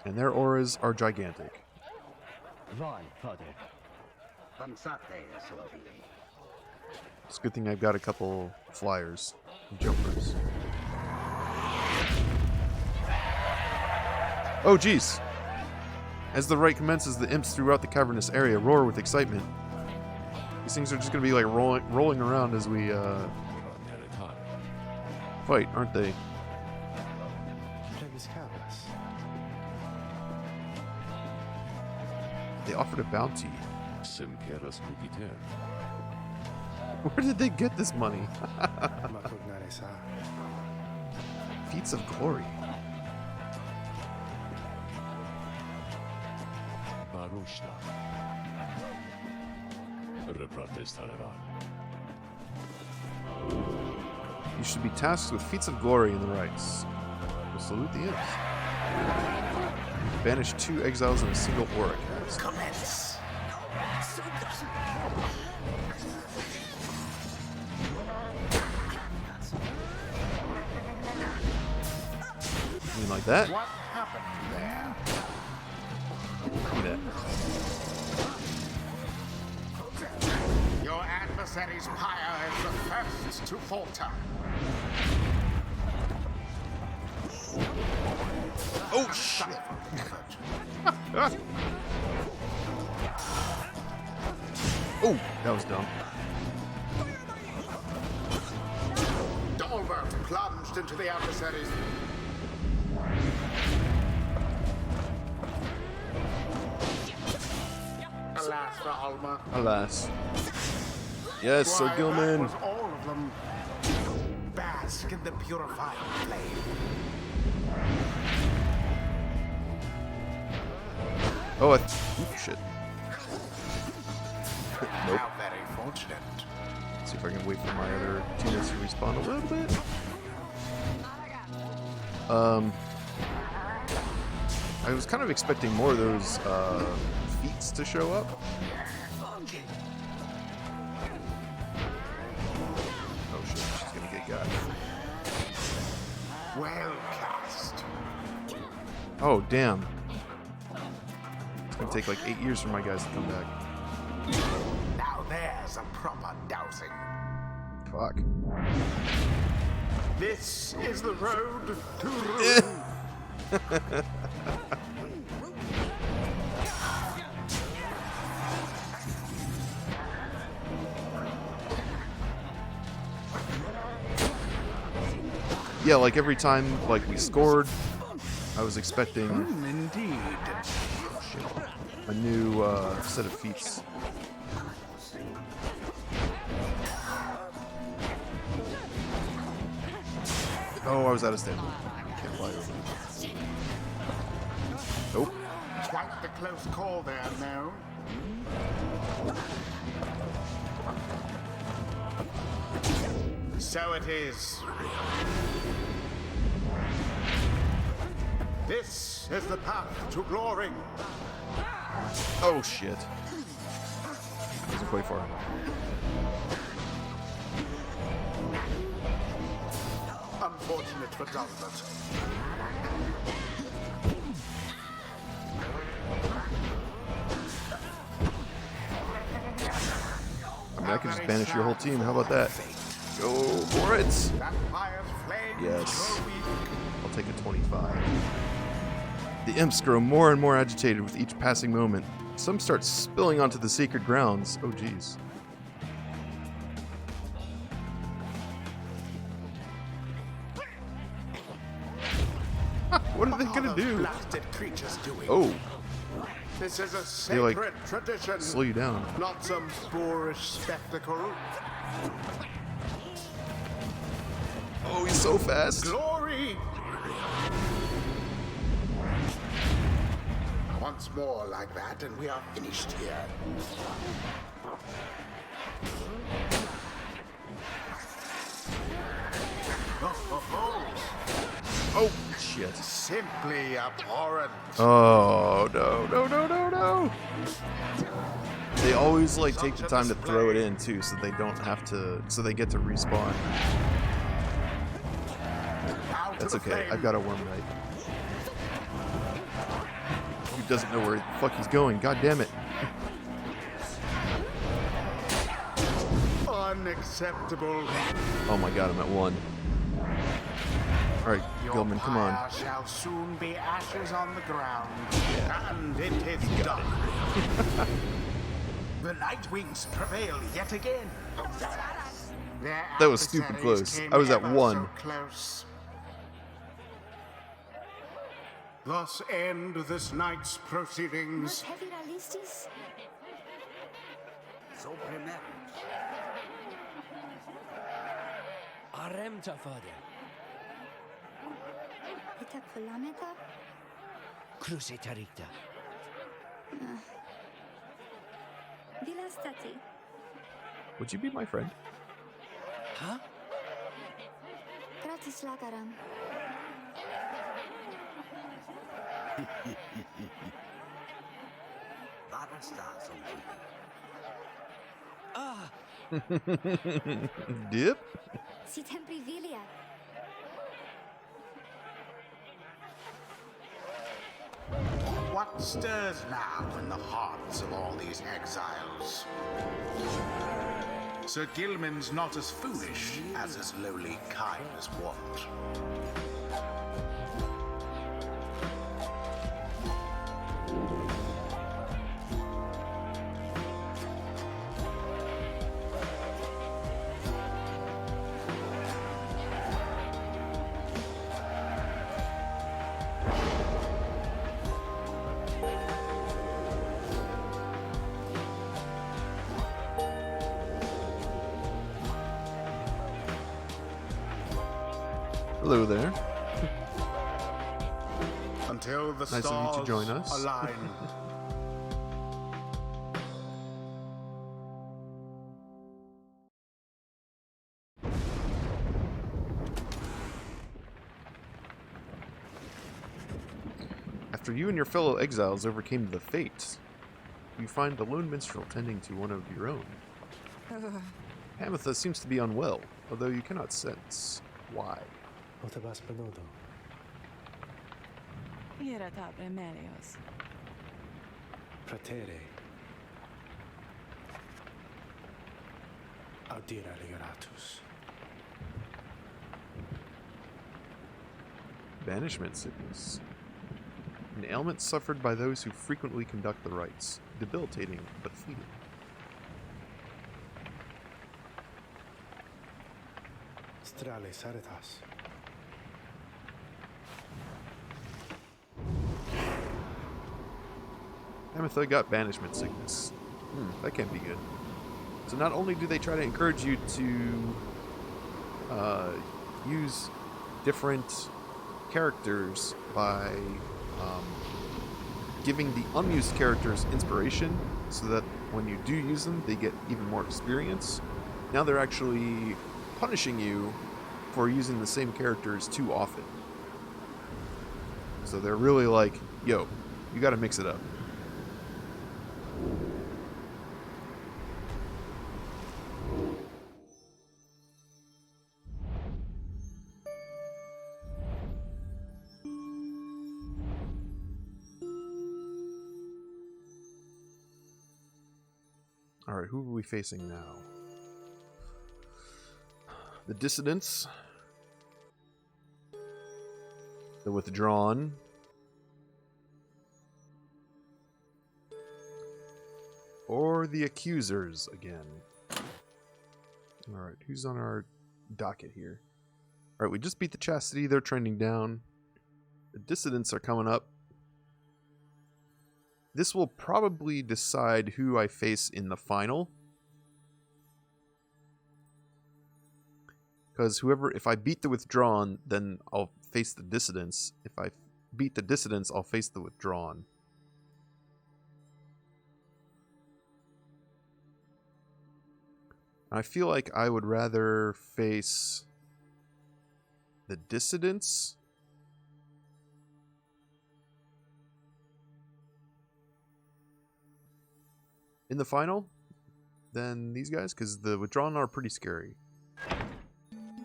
And their auras are gigantic. It's a good thing I've got a couple flyers and jumpers. Oh jeez! As the rite commences, the imps throughout the cavernous area roar with excitement. These things are just gonna be like rolling around as we fight, aren't they? They offered a bounty. Where did they get this money? Feats of glory. You should be tasked with feats of glory in the rites. We'll salute the imps. Banish 2 exiles in a single aura cast. Commence. You mean like that? What happened there? Look at that. Your adversary's pyre is the first to falter. Oh shit! Oh, that was dumb. Dolbert plunged into the adversary's. Alas for Alma. Alas. Yes, Sir Why, that Gilman. was all of them. Bask in the purifying flame. Oh, oop, shit. Nope. How very fortunate. See if I can wait for my other teammates to respawn a little bit. I was kind of expecting more of those feats to show up. Oh shit, she's gonna get got. Well cast. Oh damn. It's gonna take like 8 years for my guys to come back. Now there's a proper dousing. Fuck. This is the road to ruin. Yeah, like every time like we scored, I was expecting Indeed. a new set of feats. Oh, I was out of stamina. Can't fly over. Nope. Quite the close call there, no? So it is. This is the path to glory. Oh shit. Wasn't quite far. Unfortunate for Delbert. I mean, I could just banish your whole team. How about that? Go for it. That fire's flame Yes. so weak. I'll take a 25. The imps grow more and more agitated with each passing moment. Some start spilling onto the sacred grounds. Oh, jeez. What are they gonna What are those do? blasted creatures doing? Oh, This is a They, like, sacred tradition. slow you down. Not some boorish spectacle. Oh, he's so fast. Glory! Once more like that, and we are finished here. Oh, shit. Simply abhorrent. Oh, no, no, no, no, no. They always, like, take the time to throw it in, too, so they don't have to, so they get to respawn. Out to That's the okay. flame. I've got a worm right. Who doesn't know where the fuck he's going? God damn it. Unacceptable. Oh my god, I'm at 1. Alright, Your Gilman, come on. pyre shall soon be ashes on the ground. And it is done. The Nightwings prevail yet again. Their That was stupid adversaries close. came I was at ever 1. so close. Thus end this night's proceedings. Heavy realistis? So primero. Arem tafade. Eta kilometer? Cruce tarikta. Villa stati. Would you be my friend? Huh? Gratis lagaram. Varasta something. Ah! Dip? Si tempri vilia. What stirs now in the hearts of all these exiles? Sir Gilman's not as foolish as his lowly kind as wont. Hello there. Until the Nice of you to stars join us. align. After you and your fellow exiles overcame the fates, you find the lone minstrel tending to one of your own. Amethyst seems to be unwell, although you cannot sense why. Otabas penodo. Ira tabre melios. Pratere. Audira regaratus. Banishment sickness. An ailment suffered by those who frequently conduct the rites, debilitating but fleeting. Strale saretas. Amethyst got banishment sickness. That can't be good. So not only do they try to encourage you to use different characters by giving the unused characters inspiration so that when you do use them, they get even more experience. Now they're actually punishing you for using the same characters too often. So they're really like, yo, you gotta mix it up. Alright, who are we facing now? The Dissidents. The Withdrawn. Or the Accusers again. Alright, who's on our docket here? Alright, we just beat the Chastity, they're trending down. The Dissidents are coming up. This will probably decide who I face in the final. Because if I beat the Withdrawn, then I'll face the Dissidents. If I beat the Dissidents, I'll face the Withdrawn. I feel like I would rather face the Dissidents. In the final than these guys, because the Withdrawn are pretty scary.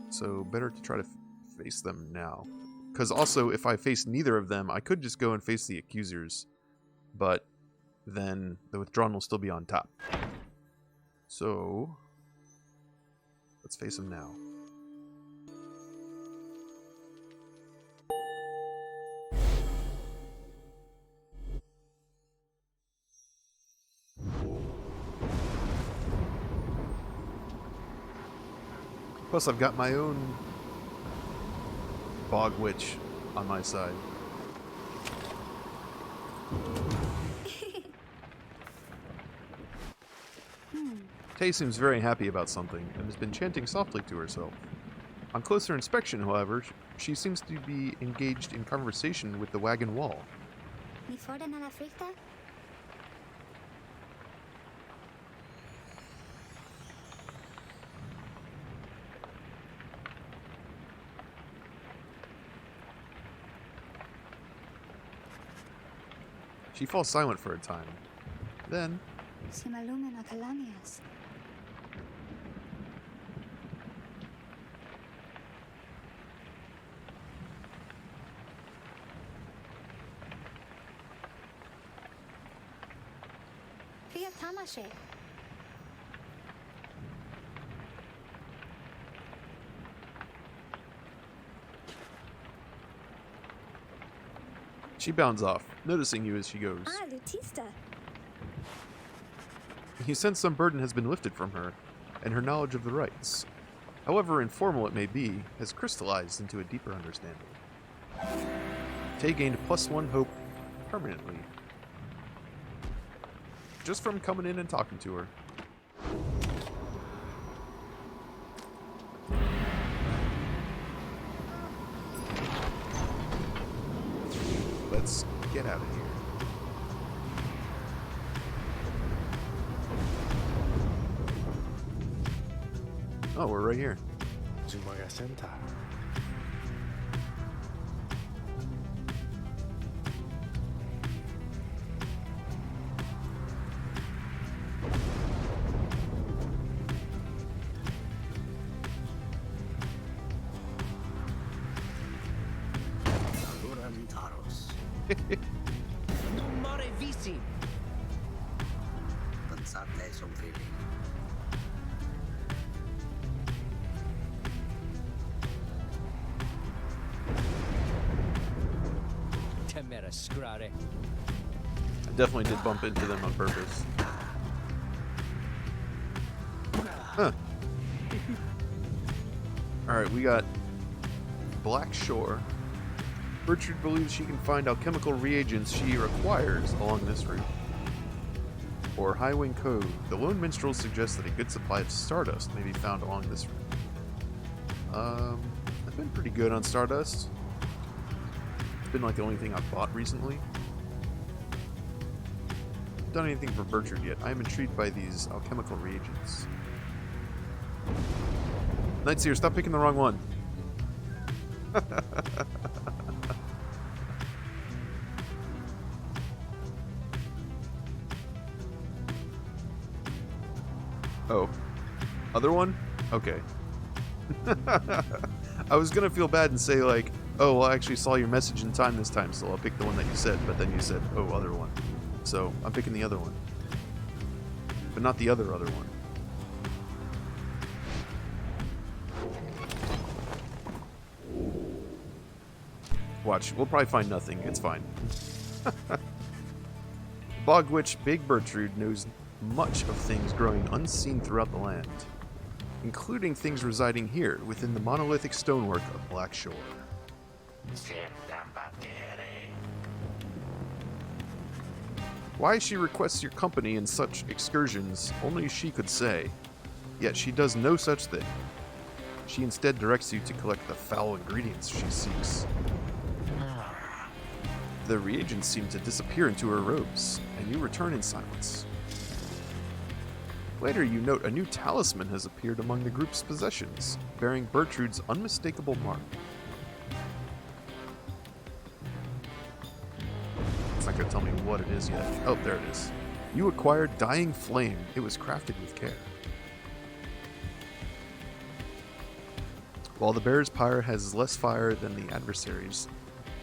So better to try to face them now. Because also, if I face neither of them, I could just go and face the Accusers. But then the Withdrawn will still be on top. So let's face them now. Plus, I've got my own bog witch on my side. Tay seems very happy about something and has been chanting softly to herself. On closer inspection, however, she seems to be engaged in conversation with the wagon wall. Ni forden alla frykta? She falls silent for a time. Then, Si malumen a kalanias. Pria tamashe. she bounds off, noticing you as she goes. Ah, Lutista. You sense some burden has been lifted from her, and her knowledge of the rites, however informal it may be, has crystallized into a deeper understanding. Tay gained +1 hope permanently, just from coming in and talking to her. Let's get out of here. Oh, we're right here. Zumagasenta. Aluram taros. Numare visi. Pensate somfrili. Temera scrare. I definitely did bump into them on purpose. Huh. Alright, we got Black Shore. Bertrude believes she can find alchemical reagents she requires along this route. Or Highwing Cove. The Lone Minstrel suggests that a good supply of stardust may be found along this route. I've been pretty good on stardust. It's been like the only thing I've bought recently. Haven't done anything for Bertrude yet. I am intrigued by these alchemical reagents. Nightseer, stop picking the wrong one. Oh. Other one? Okay. I was gonna feel bad and say like, oh, well, I actually saw your message in time this time, so I'll pick the one that you said, but then you said, oh, other one. So, I'm picking the other one. But not the other one. Watch, we'll probably find nothing. It's fine. Bog Witch Big Bertrude knows much of things growing unseen throughout the land, including things residing here within the monolithic stonework of Black Shore. Why she requests your company in such excursions, only she could say. Yet she does no such thing. She instead directs you to collect the foul ingredients she seeks. The reagents seem to disappear into her robes, and you return in silence. Later, you note a new talisman has appeared among the group's possessions, bearing Bertrude's unmistakable mark. It's not going to tell me what it is yet. Oh, there it is. You acquired Dying Flame. It was crafted with care. While the bearer's pyre has less fire than the adversary's,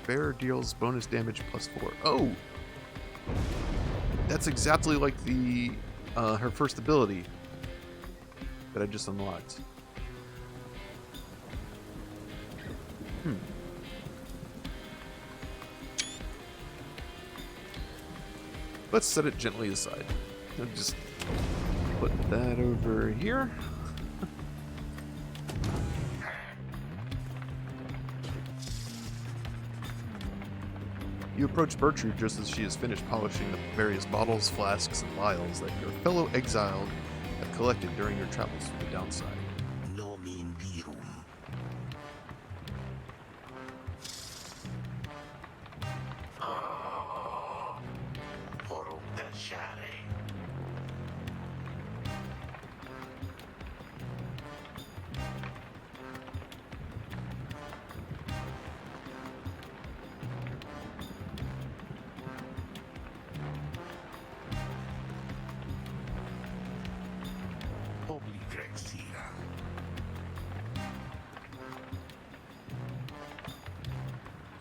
bearer deals bonus damage +4. Oh! That's exactly like the her first ability that I just unlocked. Let's set it gently aside. I'll just put that over here. You approach Bertrude just as she has finished polishing the various bottles, flasks, and vials that your fellow exiled have collected during your travels through the downside. Nomin virum. Forum tertiare. Obligrexia.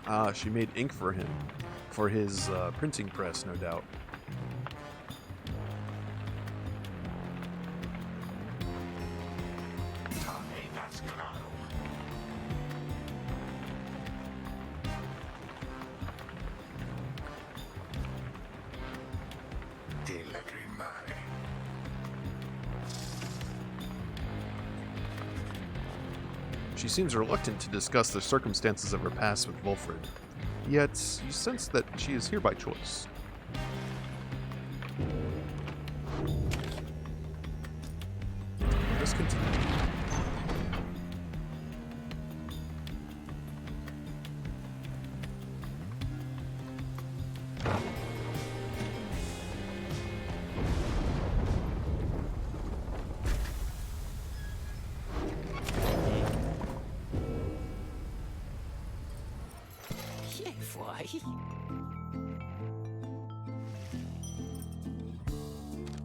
Ah, she made ink for him. For his printing press, no doubt. Tane Vascularum. Telegrimare. She seems reluctant to discuss the circumstances of her past with Wolfred. Yet, you sense that she is here by choice. Let's continue.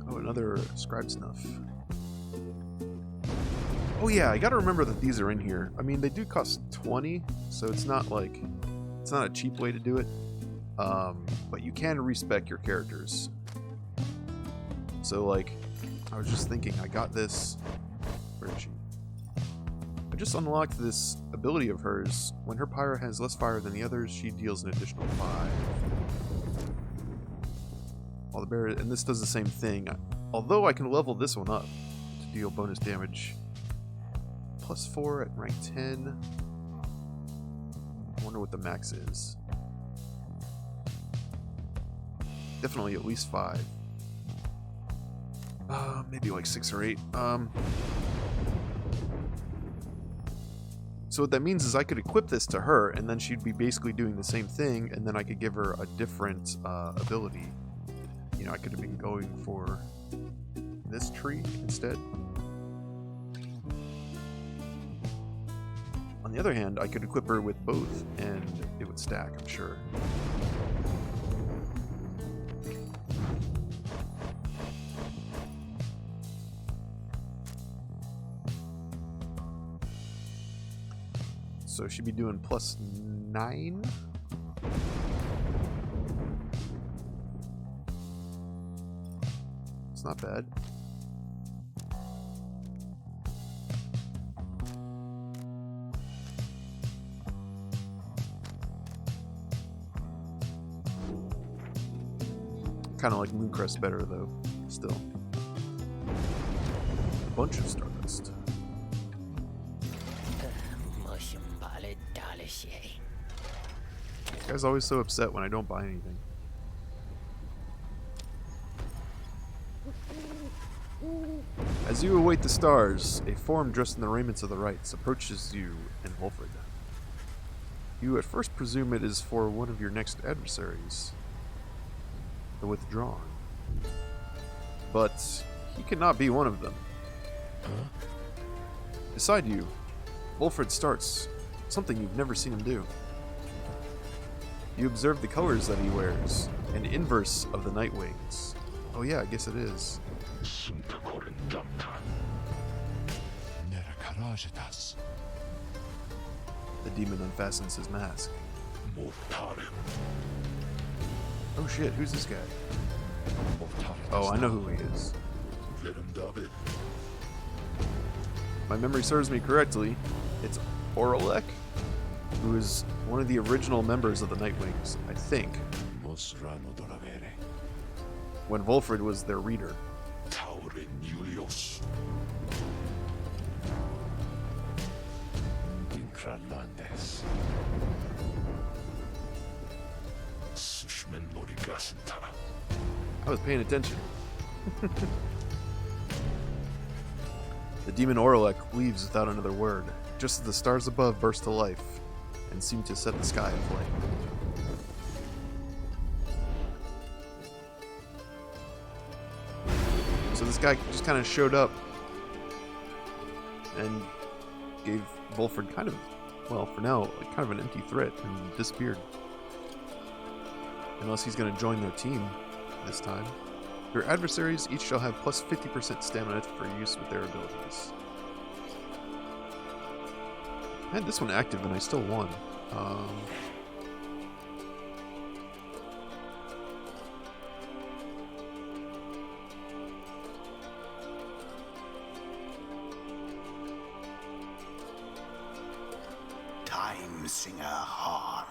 Oh, another scribe snuff. Oh yeah, I gotta remember that these are in here. I mean, they do cost 20, so it's not like it's not a cheap way to do it. But you can respec your characters. So like, I was just thinking, I got this. Where is she? I just unlocked this ability of hers. When her Pyre has less fire than the others, she deals an additional 5. While the bear, and this does the same thing. Although I can level this one up to deal bonus damage. +4 at rank 10. I wonder what the max is. Definitely at least 5. Maybe like 6 or 8. So what that means is I could equip this to her, and then she'd be basically doing the same thing, and then I could give her a different ability. You know, I could have been going for this tree instead. On the other hand, I could equip her with both, and it would stack, I'm sure. So she'd be doing +9. It's not bad. Kind of like Mooncrest better though, still. Bunch of Stardust. This guy's always so upset when I don't buy anything. As you await the stars, a form dressed in the raiments of the rites approaches you and Wolfred. You at first presume it is for one of your next adversaries, the Withdrawn. But he cannot be one of them. Beside you, Wolfred starts something you've never seen him do. You observe the colors that he wears, an inverse of the Night Wings. Oh yeah, I guess it is. The demon unfastens his mask. Oh shit, who's this guy? Oh, I know who he is. My memory serves me correctly, it's Oralek, who is one of the original members of the Nightwings, I think. When Wolfred was their reader. Sushmen morigasenta. I was paying attention. The demon Orlek leaves without another word, just as the stars above burst to life and seem to set the sky aflame. So this guy just kind of showed up and gave Volfred kind of, well, for now, like kind of an empty threat and disappeared. Unless he's going to join their team this time. Your adversaries each shall have plus 50% stamina for use with their abilities. I had this one active and I still won. Time Singer Horn.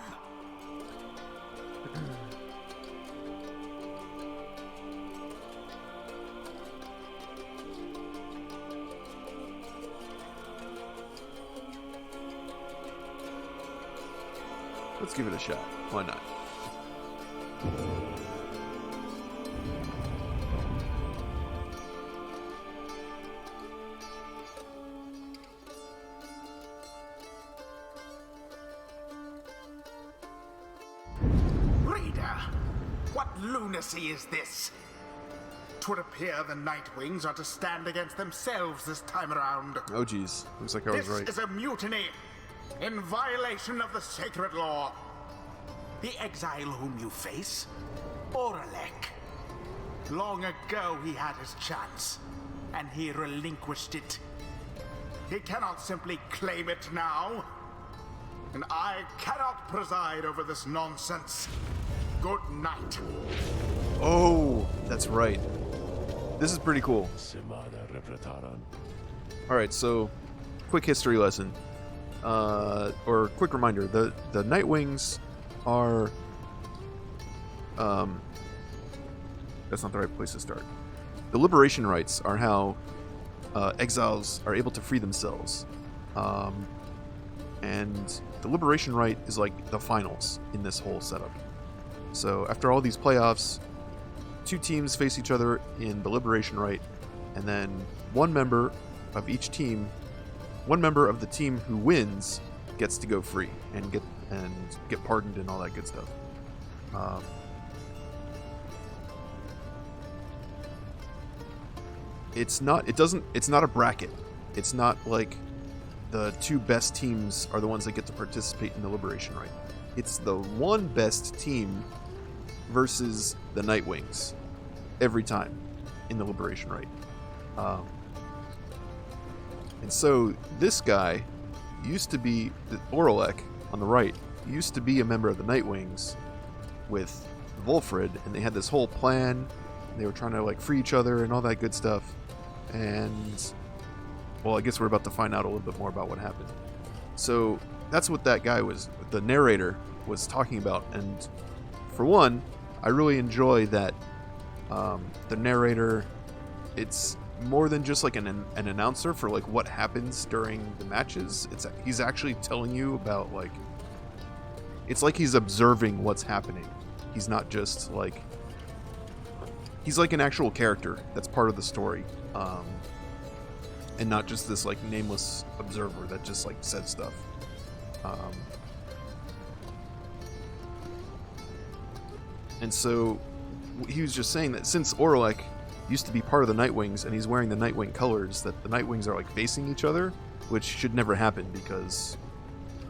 Let's give it a shot. Why not? Reader, what lunacy is this? 'Twould appear the Nightwings are to stand against themselves this time around. Oh geez, looks like I was This right. is a mutiny in violation of the sacred law. The exile whom you face, Orlek. Long ago he had his chance, and he relinquished it. He cannot simply claim it now. And I cannot preside over this nonsense. Good night. Oh, that's right. This is pretty cool. Semana repretaran. Alright, so quick history lesson. Or quick reminder, the Nightwings are that's not the right place to start. The liberation rights are how exiles are able to free themselves. And the liberation right is like the finals in this whole setup. So after all these playoffs, two teams face each other in the liberation right, and then one member of each team, one member of the team who wins gets to go free and get pardoned and all that good stuff. It's not a bracket. It's not like the two best teams are the ones that get to participate in the liberation right. It's the one best team versus the Nightwings every time in the liberation right. And so this guy used to be, Orlek on the right, used to be a member of the Nightwings with Volfred, and they had this whole plan. They were trying to like free each other and all that good stuff. And well, I guess we're about to find out a little bit more about what happened. So that's what that guy was, the narrator was talking about. And for one, I really enjoy that the narrator, it's more than just like an announcer for like what happens during the matches. He's actually telling you about like, it's like he's observing what's happening. He's not just like, he's like an actual character that's part of the story. And not just this like nameless observer that just like says stuff. And so he was just saying that since Orlek used to be part of the Nightwings and he's wearing the Nightwing colors, that the Nightwings are like facing each other, which should never happen because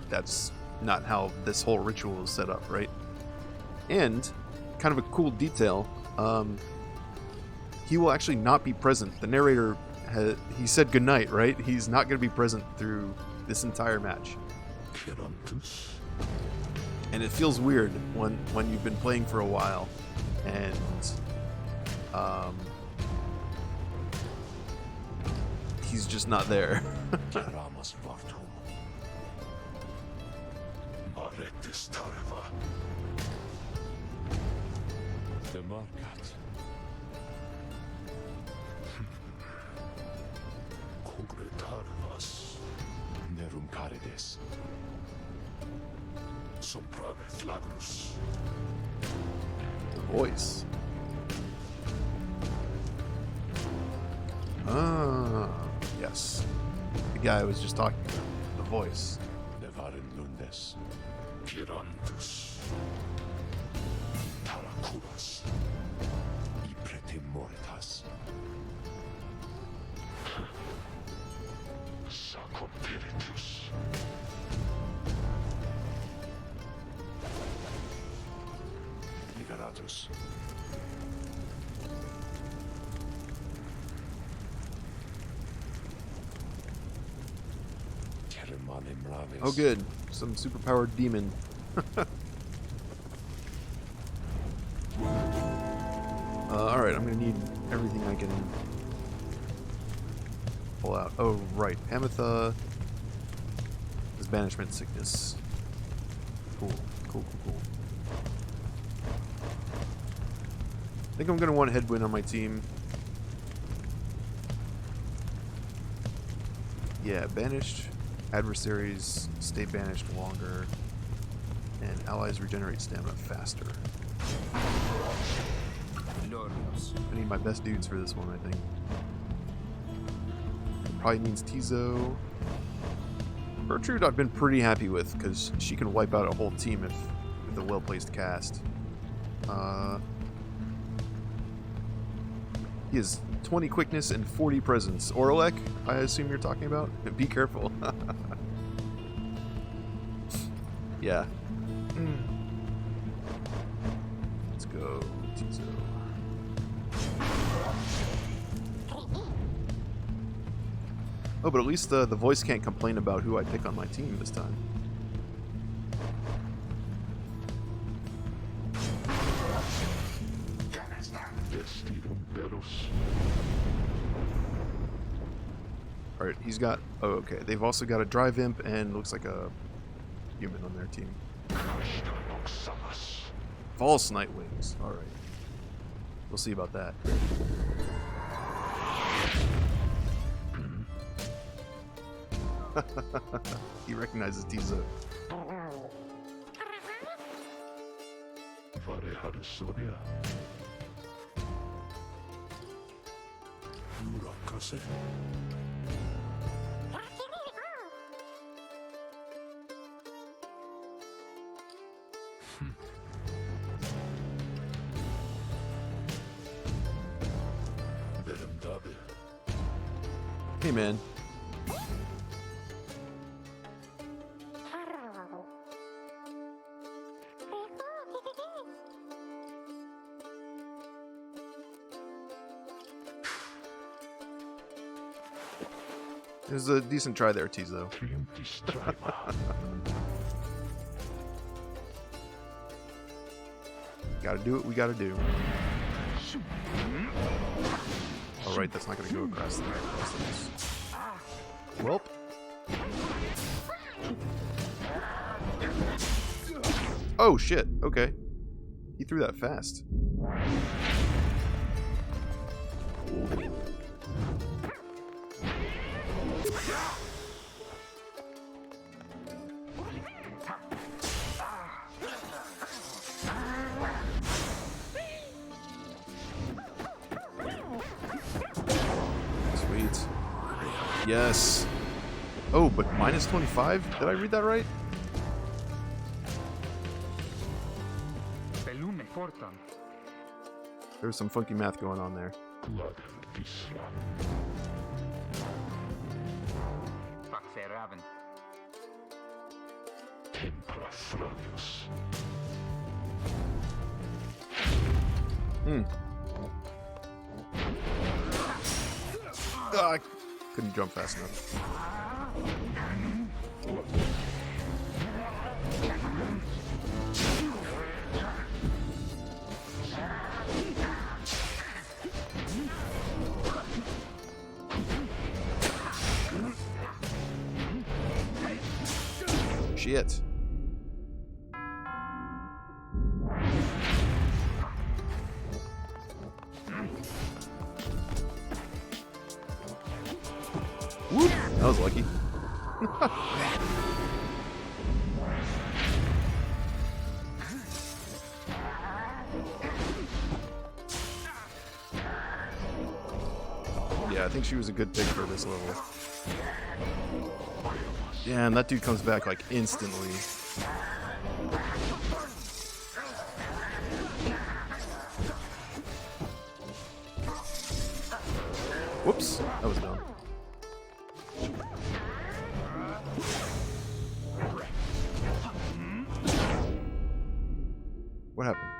that's not how this whole ritual is set up, right? And kind of a cool detail, he will actually not be present. The narrator, he said goodnight, right? He's not going to be present through this entire match. Kerantus. And it feels weird when you've been playing for a while and he's just not there. Keramas vartum. Aretis tarva. The market. Congretarvas. Nerum carides. Somprave flagrus. voice. Ah, yes. The guy I was just talking about. The voice. Nevaren Lundes. Girantus. Paracuras. Y pretemoritas. Sacopiritus. Liberatus. Termane mraves. Oh, good. Some superpowered demon. Alright, I'm gonna need everything I can pull out. Oh, right. Hamatha is banishment sickness. Cool. Cool. I think I'm gonna want Headwind on my team. Yeah, banished. Adversaries stay banished longer. And allies regenerate stamina faster. Glorious. I need my best dudes for this one, I think. Probably means Tizo. Gertrude I've been pretty happy with, because she can wipe out a whole team with a well-placed cast. He has 20 quickness and 40 presence. Orlek, I assume you're talking about? Be careful. Yeah. Let's go, Tizo. Oh, but at least the voice can't complain about who I pick on my team this time. Alright, he's got... Oh, okay. They've also got a Drive Imp and looks like a human on their team. False Nightwings. Alright. We'll see about that. He recognizes Tizo. Vareharsonia. Murakase. Verimdabe. Hey, man. It was a decent try there, Tizo. Triumptis Triba. Gotta do what we gotta do. Alright, that's not gonna go across the Welp. Oh shit, okay. He threw that fast. Sweet. Yes. Oh, but minus 25? Did I read that right? Bellume fortan. There was some funky math going on there. Blood Visla. Faxeraven. Tempra Flavius. I couldn't jump fast enough. Shit. Whoop! That was lucky. Yeah, I think she was a good pick for this level. Yeah, and that dude comes back like instantly. Whoops, that was dumb. What happened?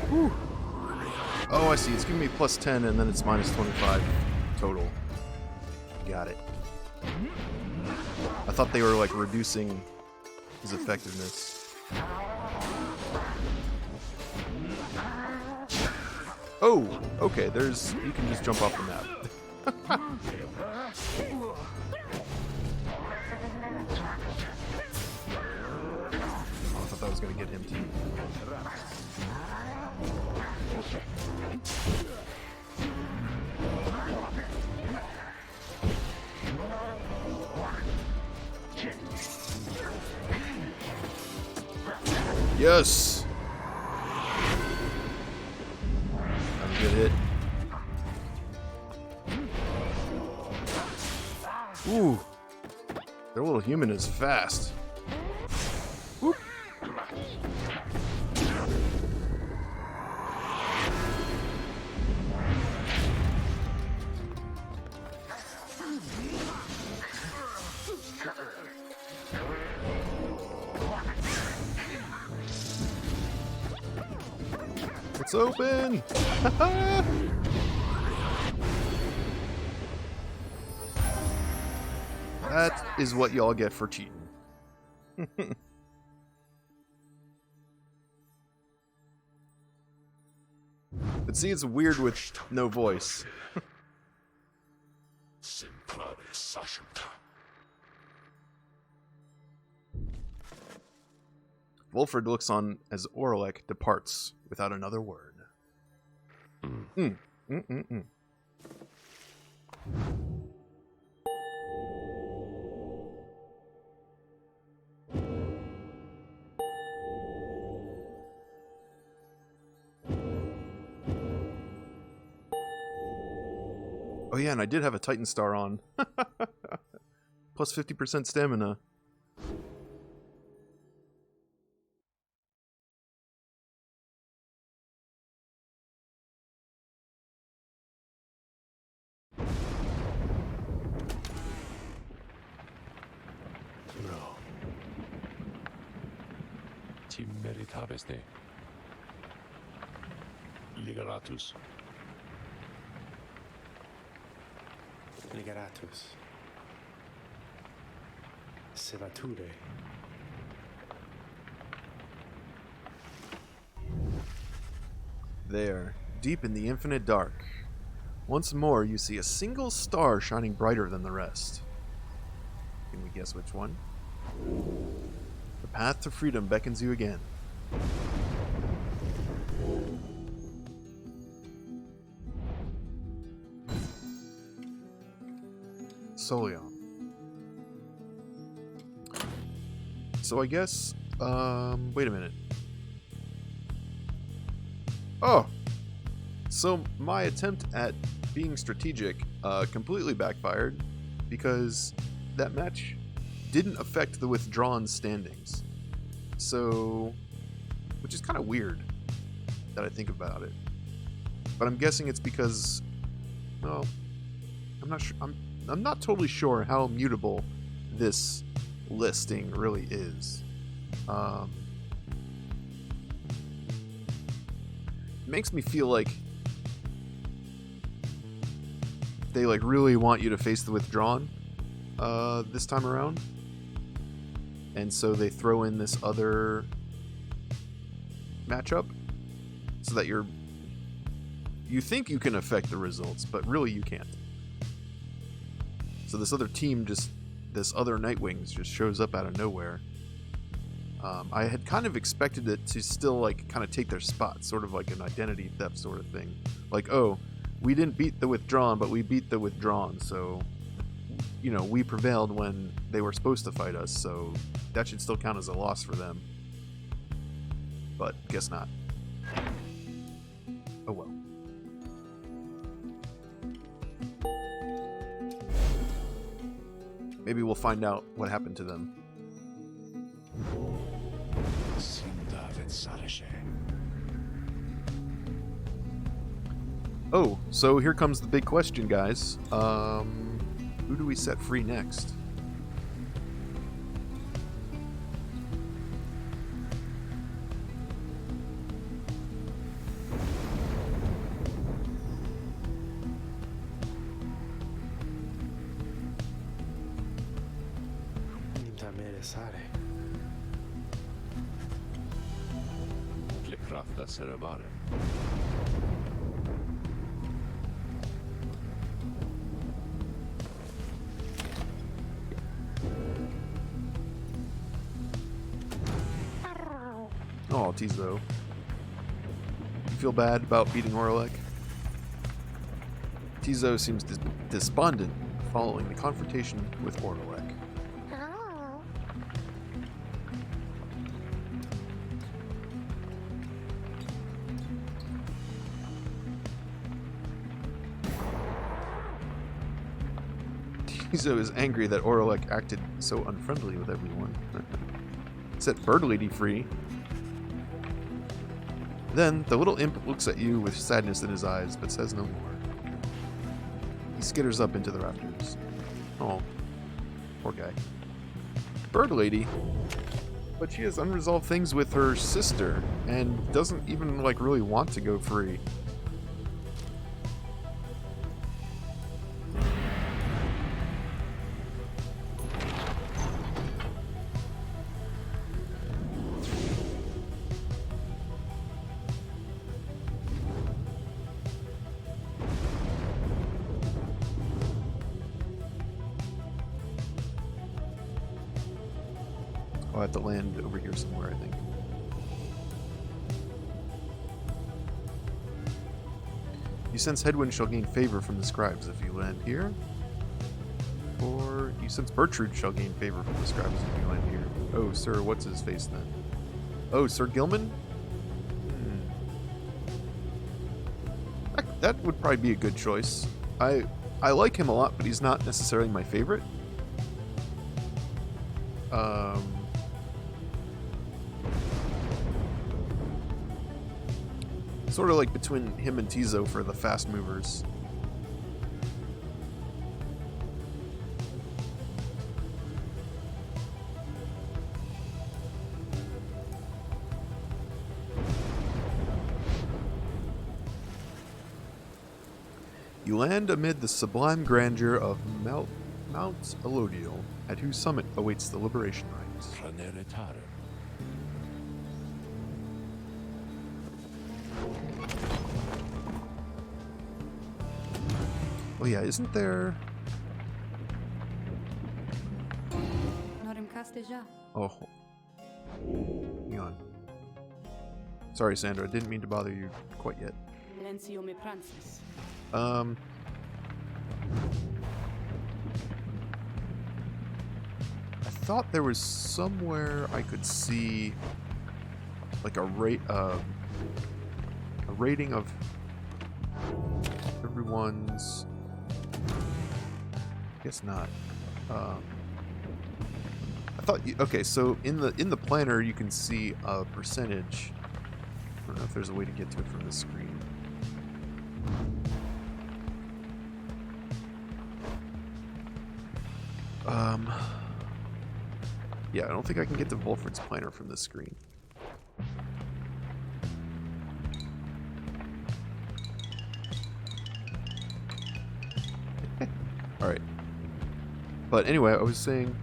Whew. Oh, I see. It's giving me plus 10 and then it's minus 25 total. Got it. I thought they were like reducing his effectiveness. Oh, okay. There's, you can just jump off the map. I thought that was gonna get him too. Yes! That was a good hit. Ooh! Their little human is fast. Whoop. It's open! That is what y'all get for cheating. But see, it's weird with no voice. Wolford looks on as Orlek departs without another word. Oh yeah, and I did have a Titan Star on. Plus 50% stamina. Bro. Ti meritabeste. Liberatus. Liberatus. Sevature. There, deep in the infinite dark, once more you see a single star shining brighter than the rest. Can we guess which one? The path to freedom beckons you again. Solion. So I guess, wait a minute. Oh! So my attempt at being strategic completely backfired because that match didn't affect the withdrawn standings. So, which is kind of weird that I think about it. But I'm guessing it's because, well, I'm not sure. I'm not totally sure how mutable this listing really is. It makes me feel like they like really want you to face the withdrawn this time around, and so they throw in this other matchup so that you think you can affect the results, but really you can't. So this other team just this other Nightwings just shows up out of nowhere. I had kind of expected it to still like kind of take their spot, sort of like an identity theft sort of thing. Like, oh, we didn't beat the Withdrawn, but we beat the Withdrawn, so you know, we prevailed when they were supposed to fight us, so that should still count as a loss for them. But guess not. Oh well. Maybe we'll find out what happened to them. Oh, so here comes the big question, guys. Who do we set free next? Flickkrafta cerebare. Oh, Tizo. You feel bad about beating Orlek? Tizo seems despondent following the confrontation with Orlek. Tizo is angry that Orlek acted so unfriendly with everyone. Set Bird Lady free. Then, the little imp looks at you with sadness in his eyes, but says no more. He skitters up into the rafters. Oh, poor guy. Bird Lady? But she has unresolved things with her sister, and doesn't even, like, really want to go free. I'll have to land over here somewhere, I think. You sense Headwind shall gain favor from the scribes if you land here. Or you sense Bertrude shall gain favor from the scribes if you land here. Oh, Sir, what's his face then? Oh, Sir Gilman? That would probably be a good choice. I like him a lot, but he's not necessarily my favorite. Sort of like between him and Tizo for the fast movers. You land amid the sublime grandeur of Mount Elodial, at whose summit awaits the liberation rites. Traneritare. Oh yeah, isn't there... Oh. Hang on. Sorry, Sandra, I didn't mean to bother you quite yet. I thought there was somewhere I could see like a rating of everyone's. Guess not. I thought okay, so in the planner you can see a percentage. I don't know if there's a way to get to it from the screen. Yeah, I don't think I can get to Volfred's planner from the screen. Alright. But anyway, I was saying...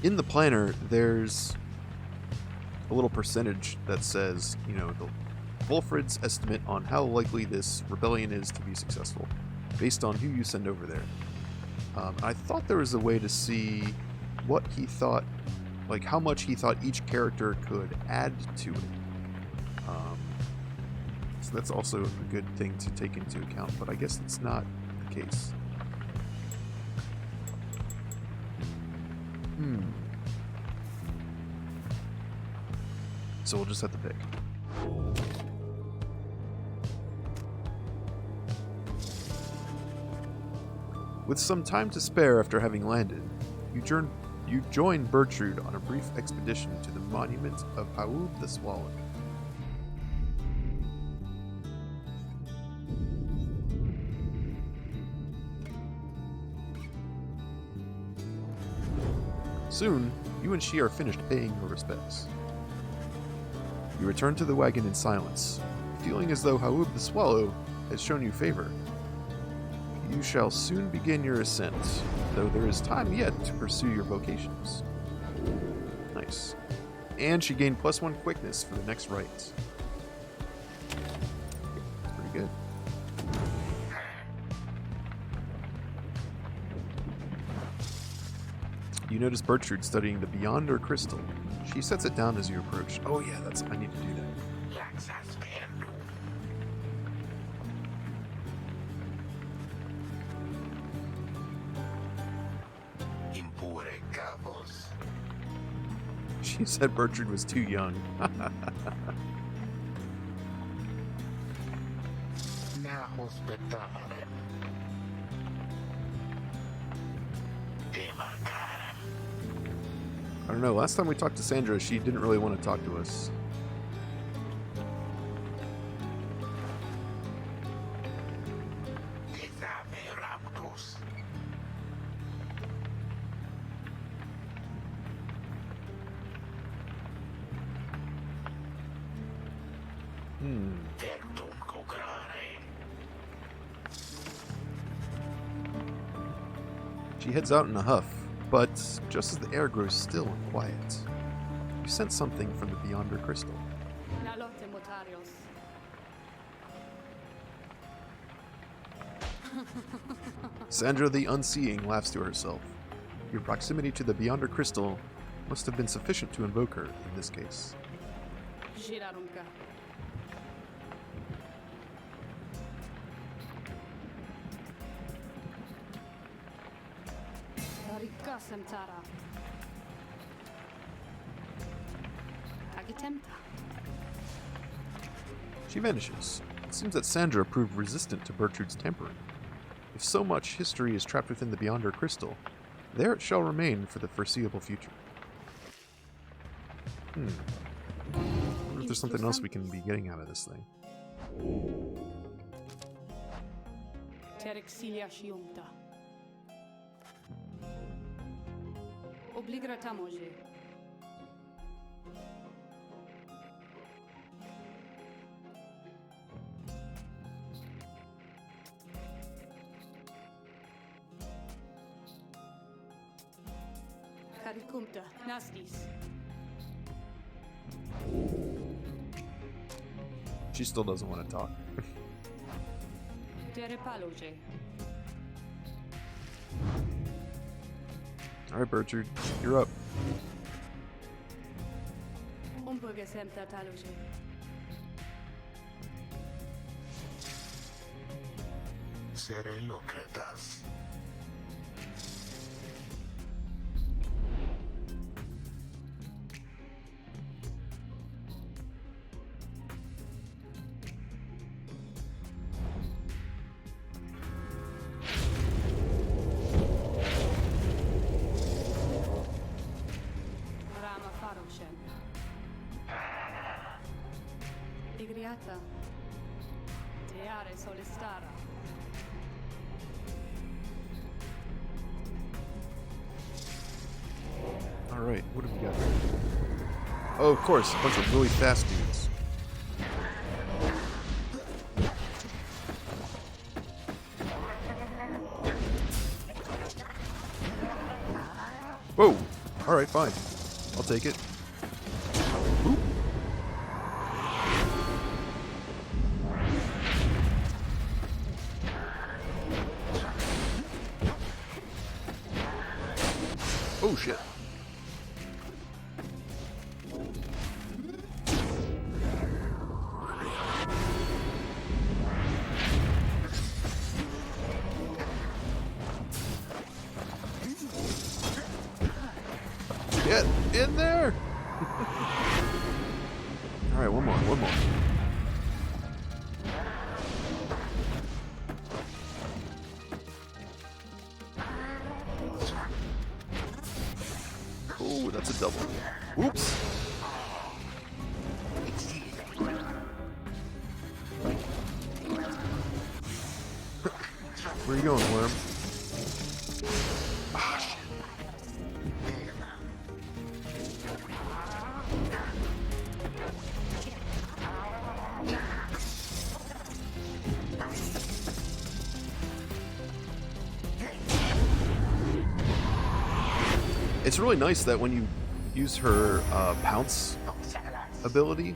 in the planner, there's a little percentage that says, you know, the Volfred's estimate on how likely this rebellion is to be successful. based on who you send over there. I thought there was a way to see what he thought, like how much he thought each character could add to it. So that's also a good thing to take into account, but I guess it's not the case. So we'll just have to pick. With some time to spare after having landed, you join Bertrude on a brief expedition to the monument of Haub the Swallow. Soon, you and she are finished paying your respects. You return to the wagon in silence, feeling as though Haub the Swallow has shown you favor. You shall soon begin your ascent, though there is time yet to pursue your vocations. Nice. And she gained +1 quickness for the next rites. That's pretty good. You notice Bertrude studying the Beyonder crystal. She sets it down as you approach. Oh yeah, I need to do that. She said Bertrude was too young. I don't know, last time we talked to Sandra, she didn't really want to talk to us. She heads out in a huff, but just as the air grows still and quiet, you sense something from the Beyonder crystal. Sandra the Unseeing laughs to herself. Your proximity to the Beyonder crystal must have been sufficient to invoke her in this case. She vanishes. It seems that Sandra proved resistant to Bertrude's tampering. If so much history is trapped within the Beyonder crystal, there it shall remain for the foreseeable future. I wonder if there's something else we can be getting out of this thing. She still doesn't want to talk. Alright, Bertrude, you're up. Alright, what have we got? Oh, of course, a bunch of really fast dudes. Whoa! Alright, fine. I'll take it. Oop. Oh shit. Get in there! Alright, one more. Oh, that's a double. Oops! Where are you going, worm? Ah, shit. It's really nice that when you use her pounce ability,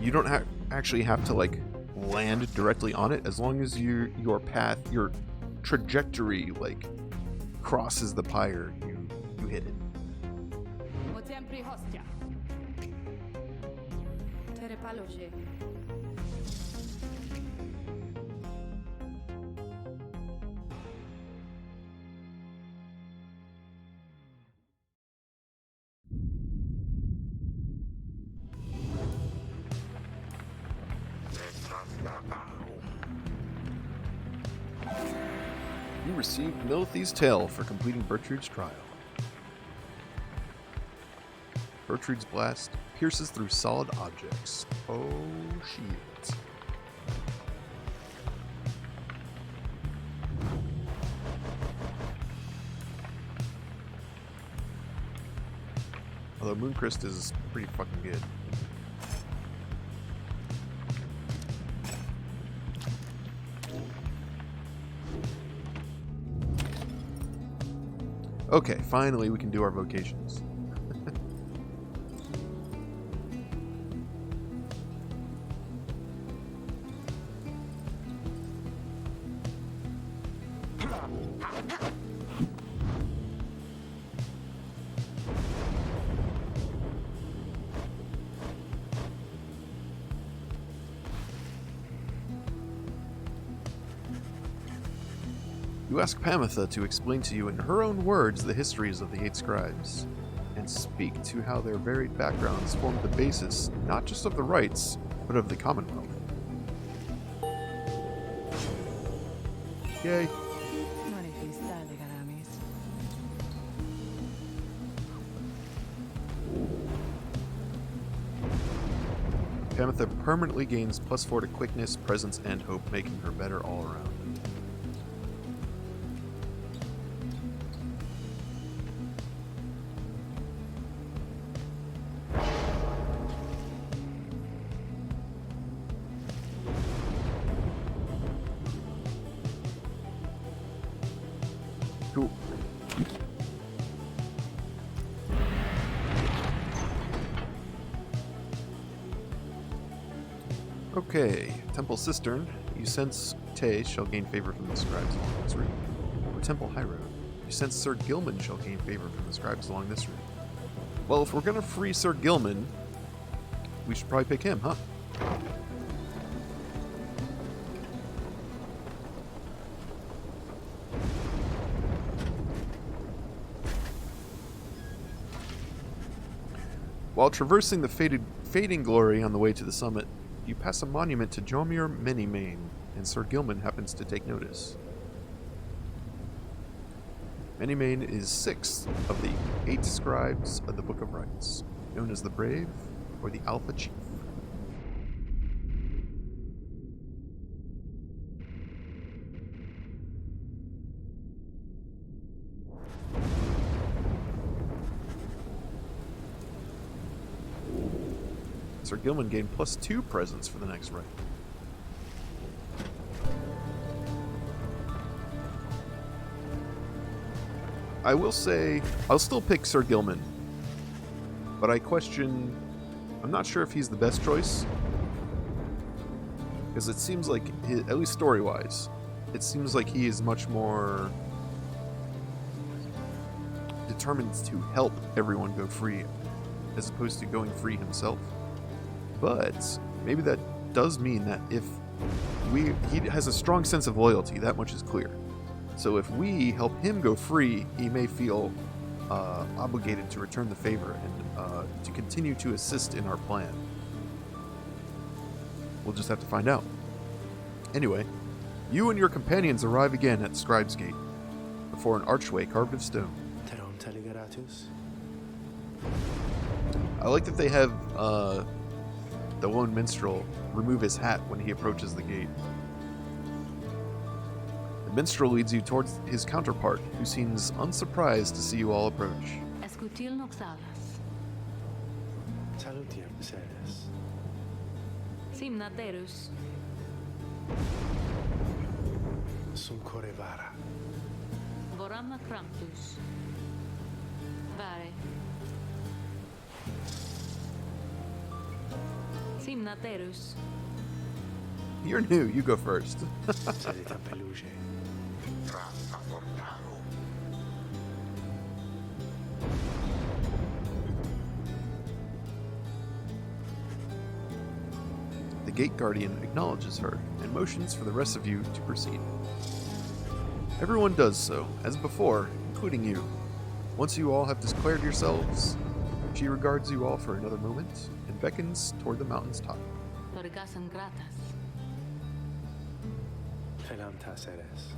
you don't actually have to like land directly on it, as long as your path, your trajectory like crosses the pyre, you hit it. You received Milithy's Tale for completing Bertrude's trial. Bertrude's blast pierces through solid objects. Oh shit. Although Mooncrest is pretty fucking good. Okay, finally we can do our vocations. You ask Pamitha to explain to you in her own words the histories of the 8 scribes, and speak to how their varied backgrounds formed the basis not just of the rites, but of the Commonwealth. Yay. Pamitha permanently gains +4 to quickness, presence, and hope, making her better all around. Cool. Okay, Temple Cistern. You sense Tay shall gain favor from the scribes along this route. Or Temple High Road. You sense Sir Gilman shall gain favor from the scribes along this route. Well, if we're gonna free Sir Gilman, we should probably pick him, huh? While traversing the fading glory on the way to the summit, you pass a monument to Jomir Minimane, and Sir Gilman happens to take notice. Minimane is 6th of the 8 scribes of the Book of Rites, known as the Brave or the Alpha Chief. Sir Gilman gained +2 presence for the next rite. I will say, I'll still pick Sir Gilman, but I'm not sure if he's the best choice, because it seems like, at least story-wise, it seems like he is much more determined to help everyone go free, as opposed to going free himself. But maybe that does mean that if he has a strong sense of loyalty, that much is clear. So if we help him go free, he may feel obligated to return the favor and to continue to assist in our plan. We'll just have to find out. Anyway, you and your companions arrive again at Scribe's Gate, before an archway carved of stone. Teron teligeratus. I like that they have the lone minstrel remove his hat when he approaches the gate. The minstrel leads you towards his counterpart, who seems unsurprised to see you all approach. Escutil noxalas. Salutiam seres. Simnaterus. Sum corevara. Vorama cramptus. Vare. Simnaterus. You're new, you go first. Seditam peluge. Rasta Fortaro. The gate guardian acknowledges her and motions for the rest of you to proceed. Everyone does so, as before, including you. Once you all have declared yourselves, she regards you all for another moment and beckons toward the mountain's top. Torgasan gratas. Felamta seres.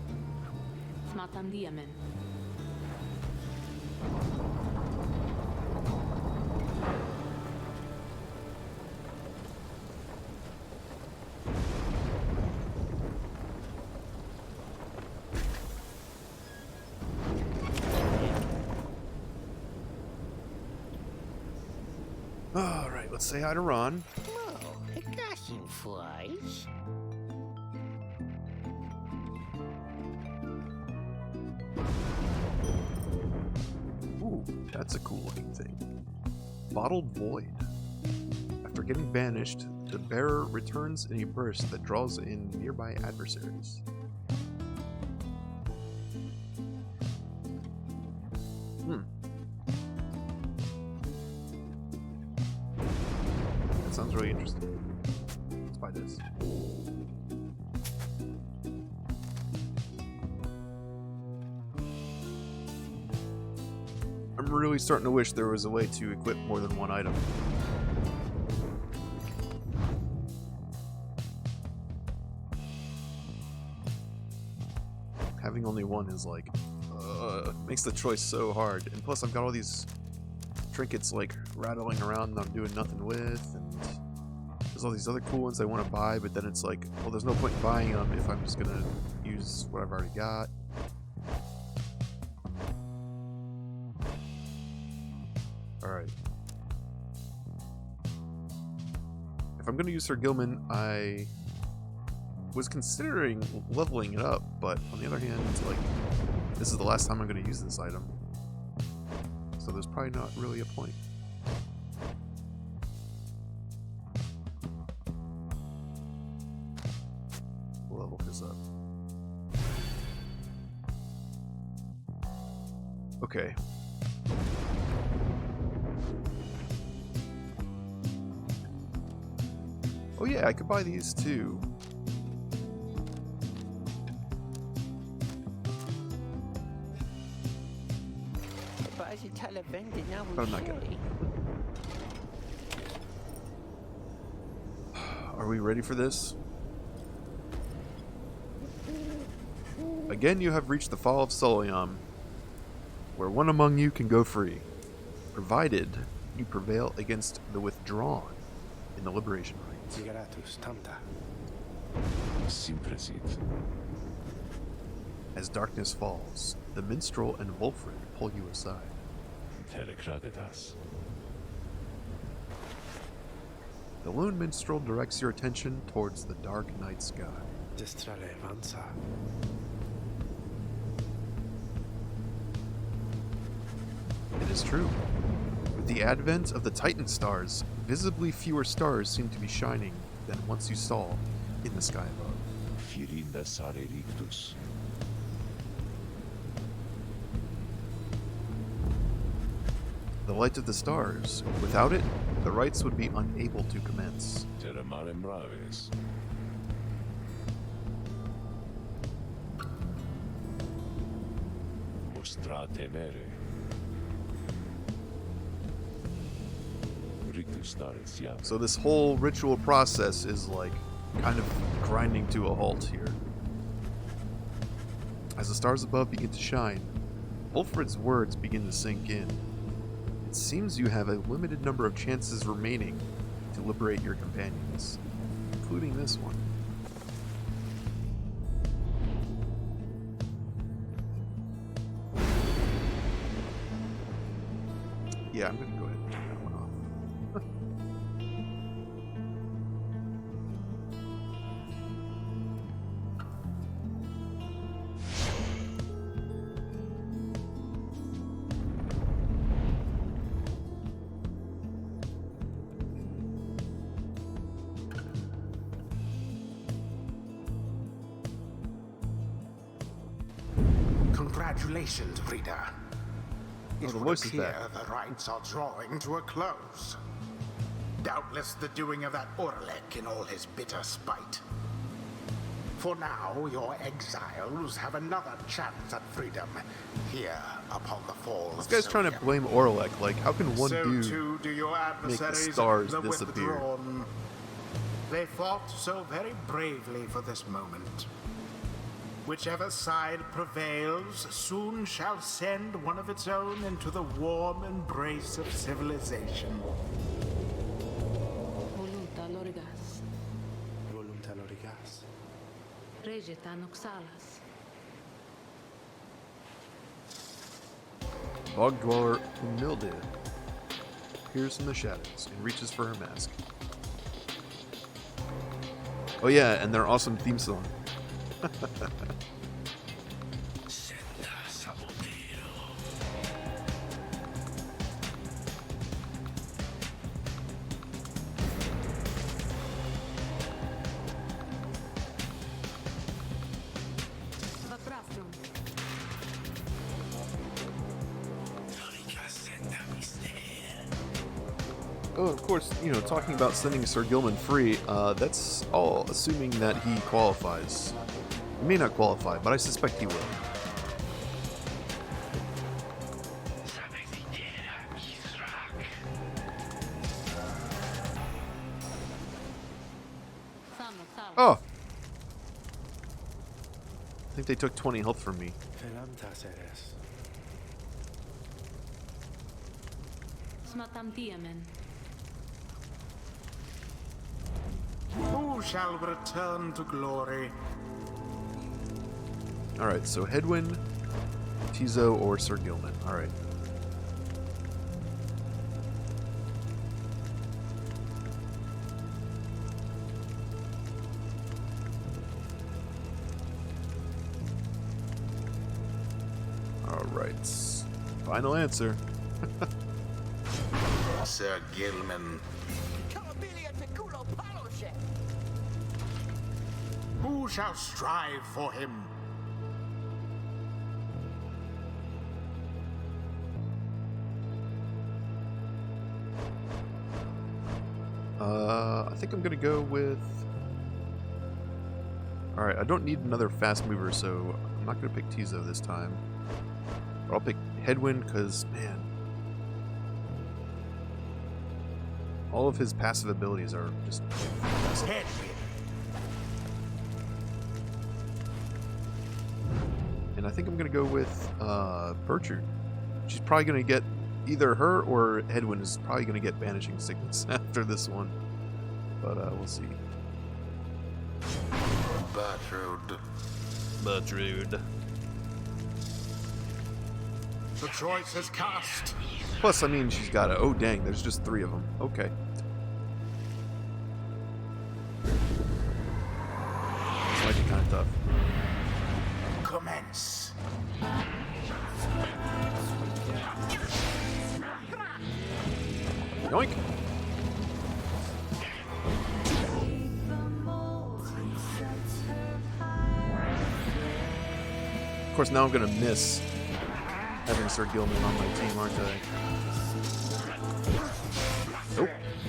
Smatam diamen. Alright, let's say hi to Ron. Ooh, that's a cool looking thing. Bottled Void. After getting banished, the bearer returns in a burst that draws in nearby adversaries. That sounds really interesting. Let's buy this. I'm really starting to wish there was a way to equip more than one item. Having only one is like, makes the choice so hard. And plus I've got all these trinkets like rattling around that I'm doing nothing with, and there's all these other cool ones I want to buy, but then it's like, well, there's no point in buying them if I'm just gonna use what I've already got. Alright. If I'm gonna use Sir Gilman, I was considering leveling it up, but on the other hand, it's like, this is the last time I'm gonna use this item. So there's probably not really a point. We'll level this up. Okay. Oh yeah, I could buy these too. But I'm not gonna. Are we ready for this? Again, you have reached the Fall of Soliam, where one among you can go free, provided you prevail against the withdrawn in the liberation rites. Ligeratus tamta. Simpresit. As darkness falls, the minstrel and Wolfred pull you aside. Telecradetas. The lone minstrel directs your attention towards the dark night sky. Destrale avanza. It is true. With the advent of the Titan stars, visibly fewer stars seem to be shining than once you saw in the sky above. Firinda sare rictus. The light of the stars. Without it, the rites would be unable to commence. Terramare braves. Mostrate mere. Rictus dares iam. So this whole ritual process is like kind of grinding to a halt here. As the stars above begin to shine, Ulfred's words begin to sink in. It seems you have a limited number of chances remaining to liberate your companions, including this one. Yeah, I'm gonna go ahead and turn that one off. Congratulations, Frida. Oh, It the would voice is appear back. the rites are drawing to a close. Doubtless the doing of that Orlek in all his bitter spite. For now, your exiles have another chance at freedom here upon the falls. This guy's trying to blame Orlek. Like, how can one so dude too do your adversaries, stars the disappear? withdrawn. They fought so very bravely for this moment. Whichever side prevails soon shall send one of its own into the warm embrace of civilization. Voluta lorigas. Volunta lorigas. Regeta noxalas. Bog dweller Umilde appears in the shadows and reaches for her mask. Oh yeah, and their awesome theme song. Vaprastrum. Oh, of course, you know, talking about sending Sir Gilman free, that's all assuming that he qualifies. He may not qualify, but I suspect he will. Oh! I think they took 20 health from me. Felanta seres. Smatam diamen. Who shall return to glory? Alright, so Hedwyn, Tizo, or Sir Gilman. Alright. Alright. Final answer. Sir Gilman. Who shall strive for him? I think I'm gonna go with... Alright, I don't need another fast mover, so I'm not gonna pick Tizo this time. But I'll pick Hedwyn, because, man... all of his passive abilities are just... Hedwyn. And I think I'm gonna go with, Bertrude. She's probably gonna get... either her or Hedwyn is probably gonna get Banishing Sickness after this one. But, we'll see. Bertrude. Bertrude. The choice is cast. Plus, I mean, she's got a... oh, dang, there's just 3 of them. Okay. This might be kind of tough. Commence. Yoink! Of course, now I'm gonna miss having Sir Gilman on my team, aren't I?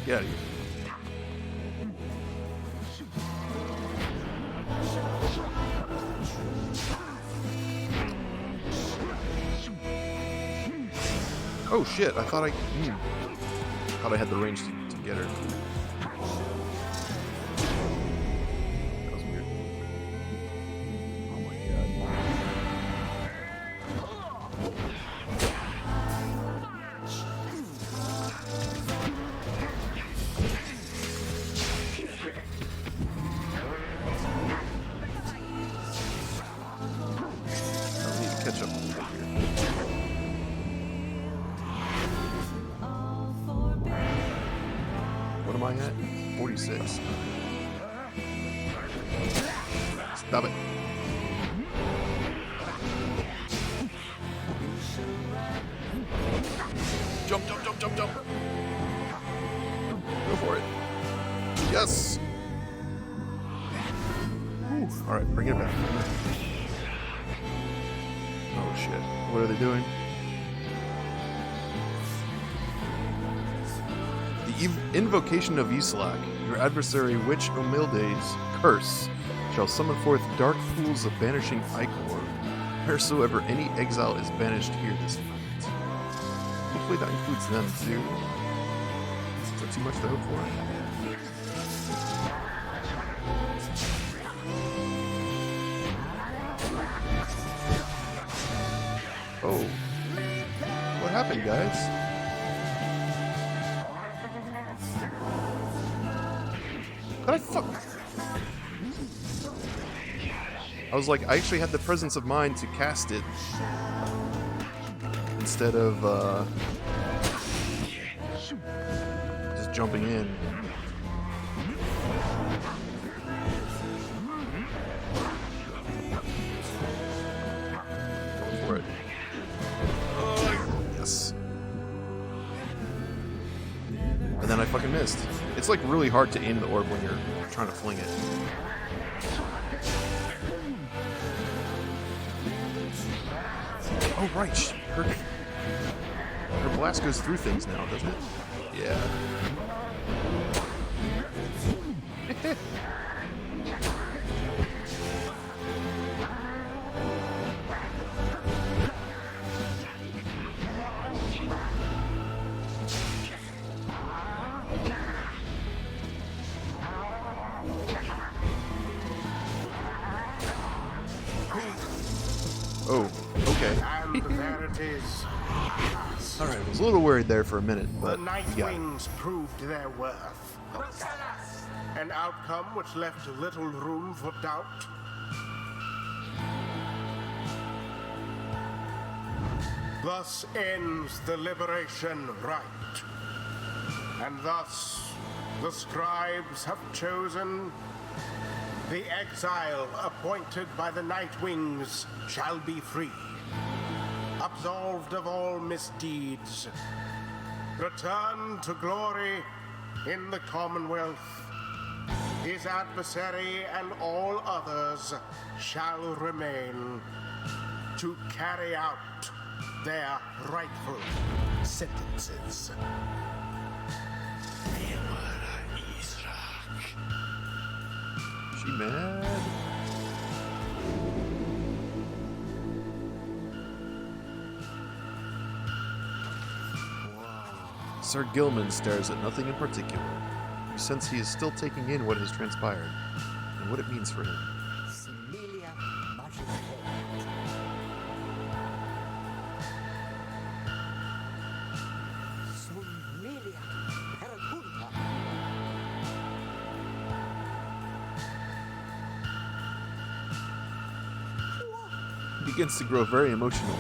Get out of here. Oh shit, I thought thought I had the range to get her. That was weird. Oh my god. I need to catch up a little bit here. What am I at? 46. Stop it. Jump, jump, jump, jump, jump. Go for it. Yes. Alright, bring it back. Oh shit. What are they doing? The invocation of Islak, your adversary Witch Omilde's curse, shall summon forth dark pools of banishing ichor, wheresoever any exile is banished here this night. Hopefully that includes them too. Is that too much to hope for? Oh. What happened, guys? But I was like, I actually had the presence of mind to cast it instead of just jumping in. Go for it. Yes. And then I fucking missed. It's like really hard to aim the orb when you're trying to fling it. Oh right, her blast goes through things now, doesn't it? Yeah. Oh, okay. And there it is. Alright, I was a little worried there for a minute, but The Night we got it. Wings proved their worth. An outcome which left little room for doubt. Thus ends the liberation rite. And thus the scribes have chosen the exile appointed by the Night Wings shall be free, absolved of all misdeeds, return to glory in the Commonwealth. His adversary and all others shall remain to carry out their rightful sentences. She mad? Sir Gilman stares at nothing in particular. You sense he is still taking in what has transpired, and what it means for him. He begins to grow very emotional,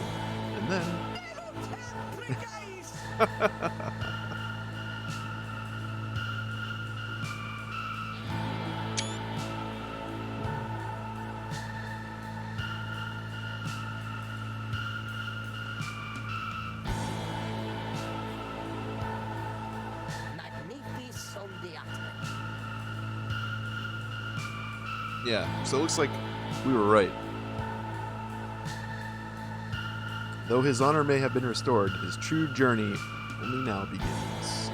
and then... Yeah, so it looks like we were right. Though his honor may have been restored, his true journey only now begins.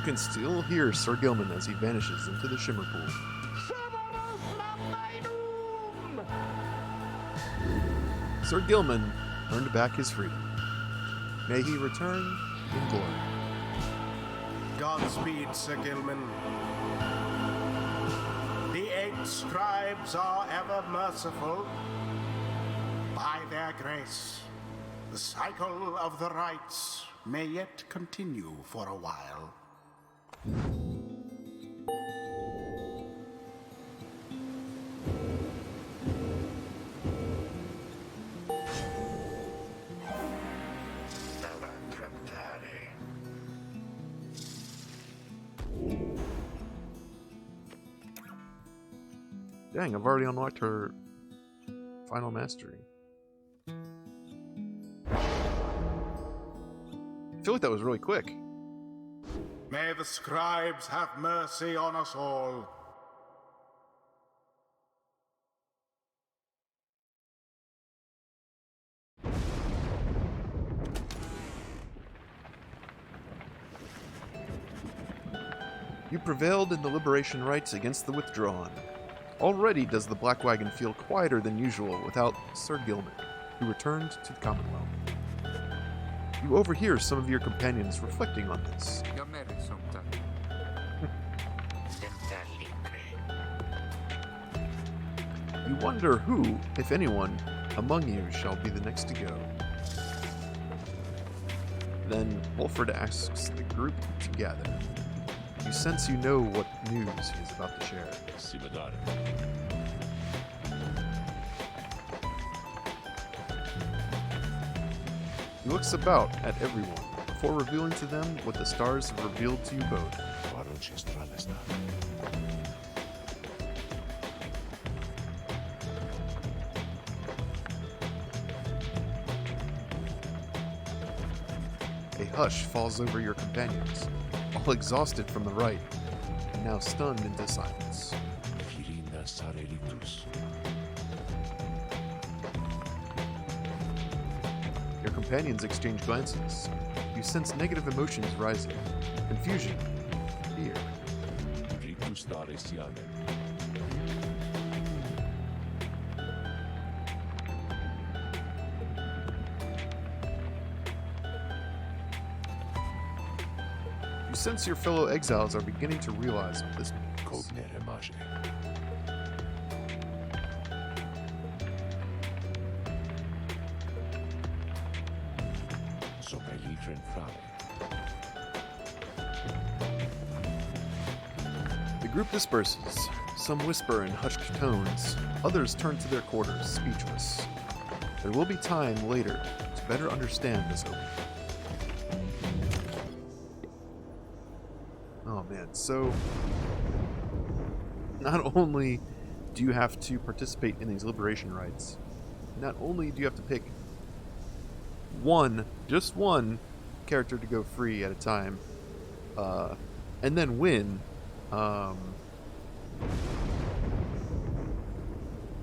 You can still hear Sir Gilman as he vanishes into the shimmer pool. Sir Gilman earned back his freedom. May he return in glory. Godspeed, Sir Gilman. The 8 scribes are ever merciful. By their grace, the cycle of the rites may yet continue for a while. Dang, I've already unlocked her final mastery. I feel like that was really quick. May the scribes have mercy on us all. You prevailed in the liberation rites against the withdrawn. Already does the Black Wagon feel quieter than usual without Sir Gilman, who returned to the Commonwealth. You overhear some of your companions reflecting on this. You wonder who, if anyone, among you shall be the next to go. Then Wolford asks the group to gather. You sense you know what news he is about to share. Simadare. He looks about at everyone before revealing to them what the stars have revealed to you both. A hush falls over your companions, all exhausted from the rite, and now stunned into silence. Virina sarelitus. Your companions exchange glances. You sense negative emotions rising. Confusion. Fear. Rictus dare siame. You sense your fellow exiles are beginning to realize what this means. Cognere mage. Sopelitren frale. The group disperses. Some whisper in hushed tones. Others turn to their quarters, speechless. There will be time later to better understand this opening. Oh man, so not only do you have to participate in these liberation rites, not only do you have to pick just one character to go free at a time, and then win,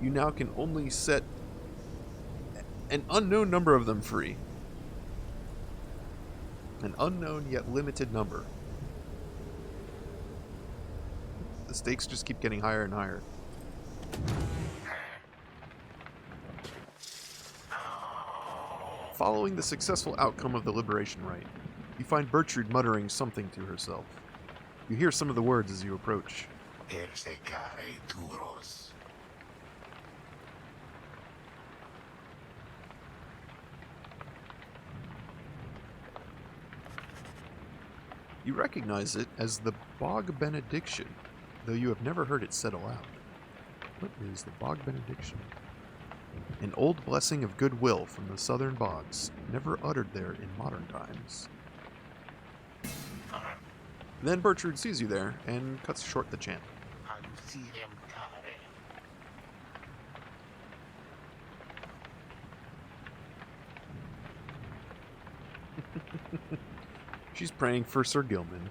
you now can only set an unknown number of them free. An unknown yet limited number. The stakes just keep getting higher and higher. Following the successful outcome of the liberation rite, you find Bertrude muttering something to herself. You hear some of the words as you approach. Persecare duros. You recognize it as the Bog Benediction, though you have never heard it said aloud. What is the Bog Benediction? An old blessing of goodwill from the southern bogs, never uttered there in modern times. Then Bertrude sees you there and cuts short the chant. She's praying for Sir Gilman.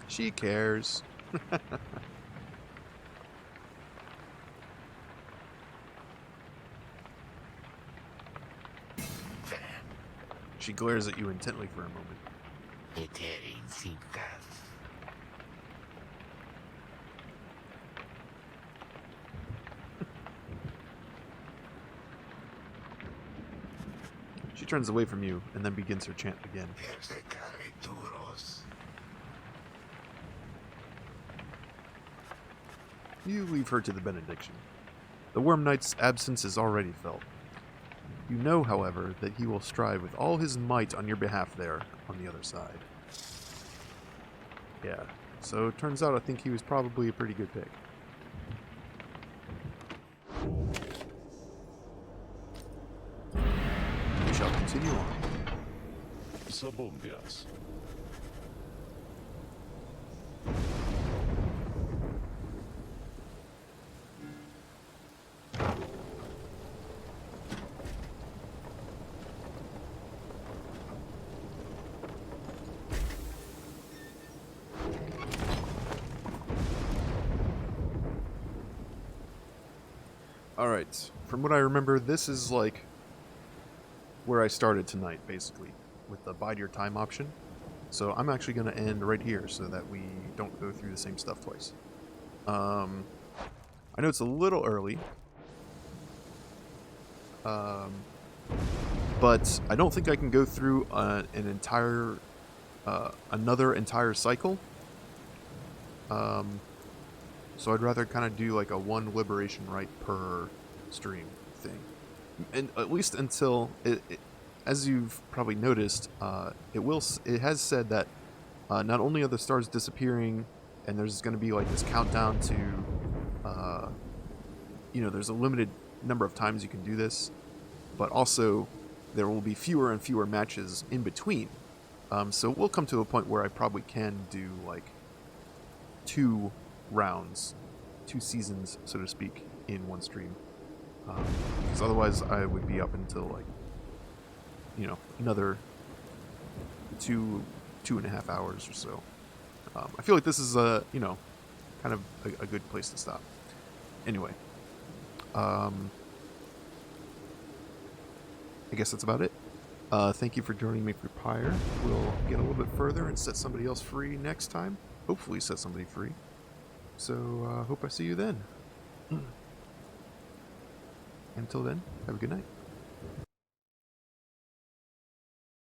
She cares. She glares at you intently for a moment. She turns away from you and then begins her chant again. You leave her to the benediction. The Worm Knight's absence is already felt. You know, however, that he will strive with all his might on your behalf there, on the other side. Yeah, so it turns out I think he was probably a pretty good pick. We shall continue on. Sabombias. Alright, from what I remember, this is like where I started tonight, basically, with the bide your time option. So I'm actually going to end right here so that we don't go through the same stuff twice. I know it's a little early, but I don't think I can go through another entire cycle. So I'd rather kind of do like a one liberation rite per stream thing. And at least until as you've probably noticed, it has said that not only are the stars disappearing, and there's going to be like this countdown to, there's a limited number of times you can do this, but also there will be fewer and fewer matches in between. So we'll come to a point where I probably can do like 2 rounds, 2 seasons, so to speak, in one stream. Because otherwise I would be up until like, another 2.5 hours or so. I feel like this is kind of a good place to stop. Anyway, I guess that's about it. Thank you for joining me for Pyre. We'll get a little bit further and set somebody else free next time. Hopefully set somebody free. So, hope I see you then. Until then, have a good night.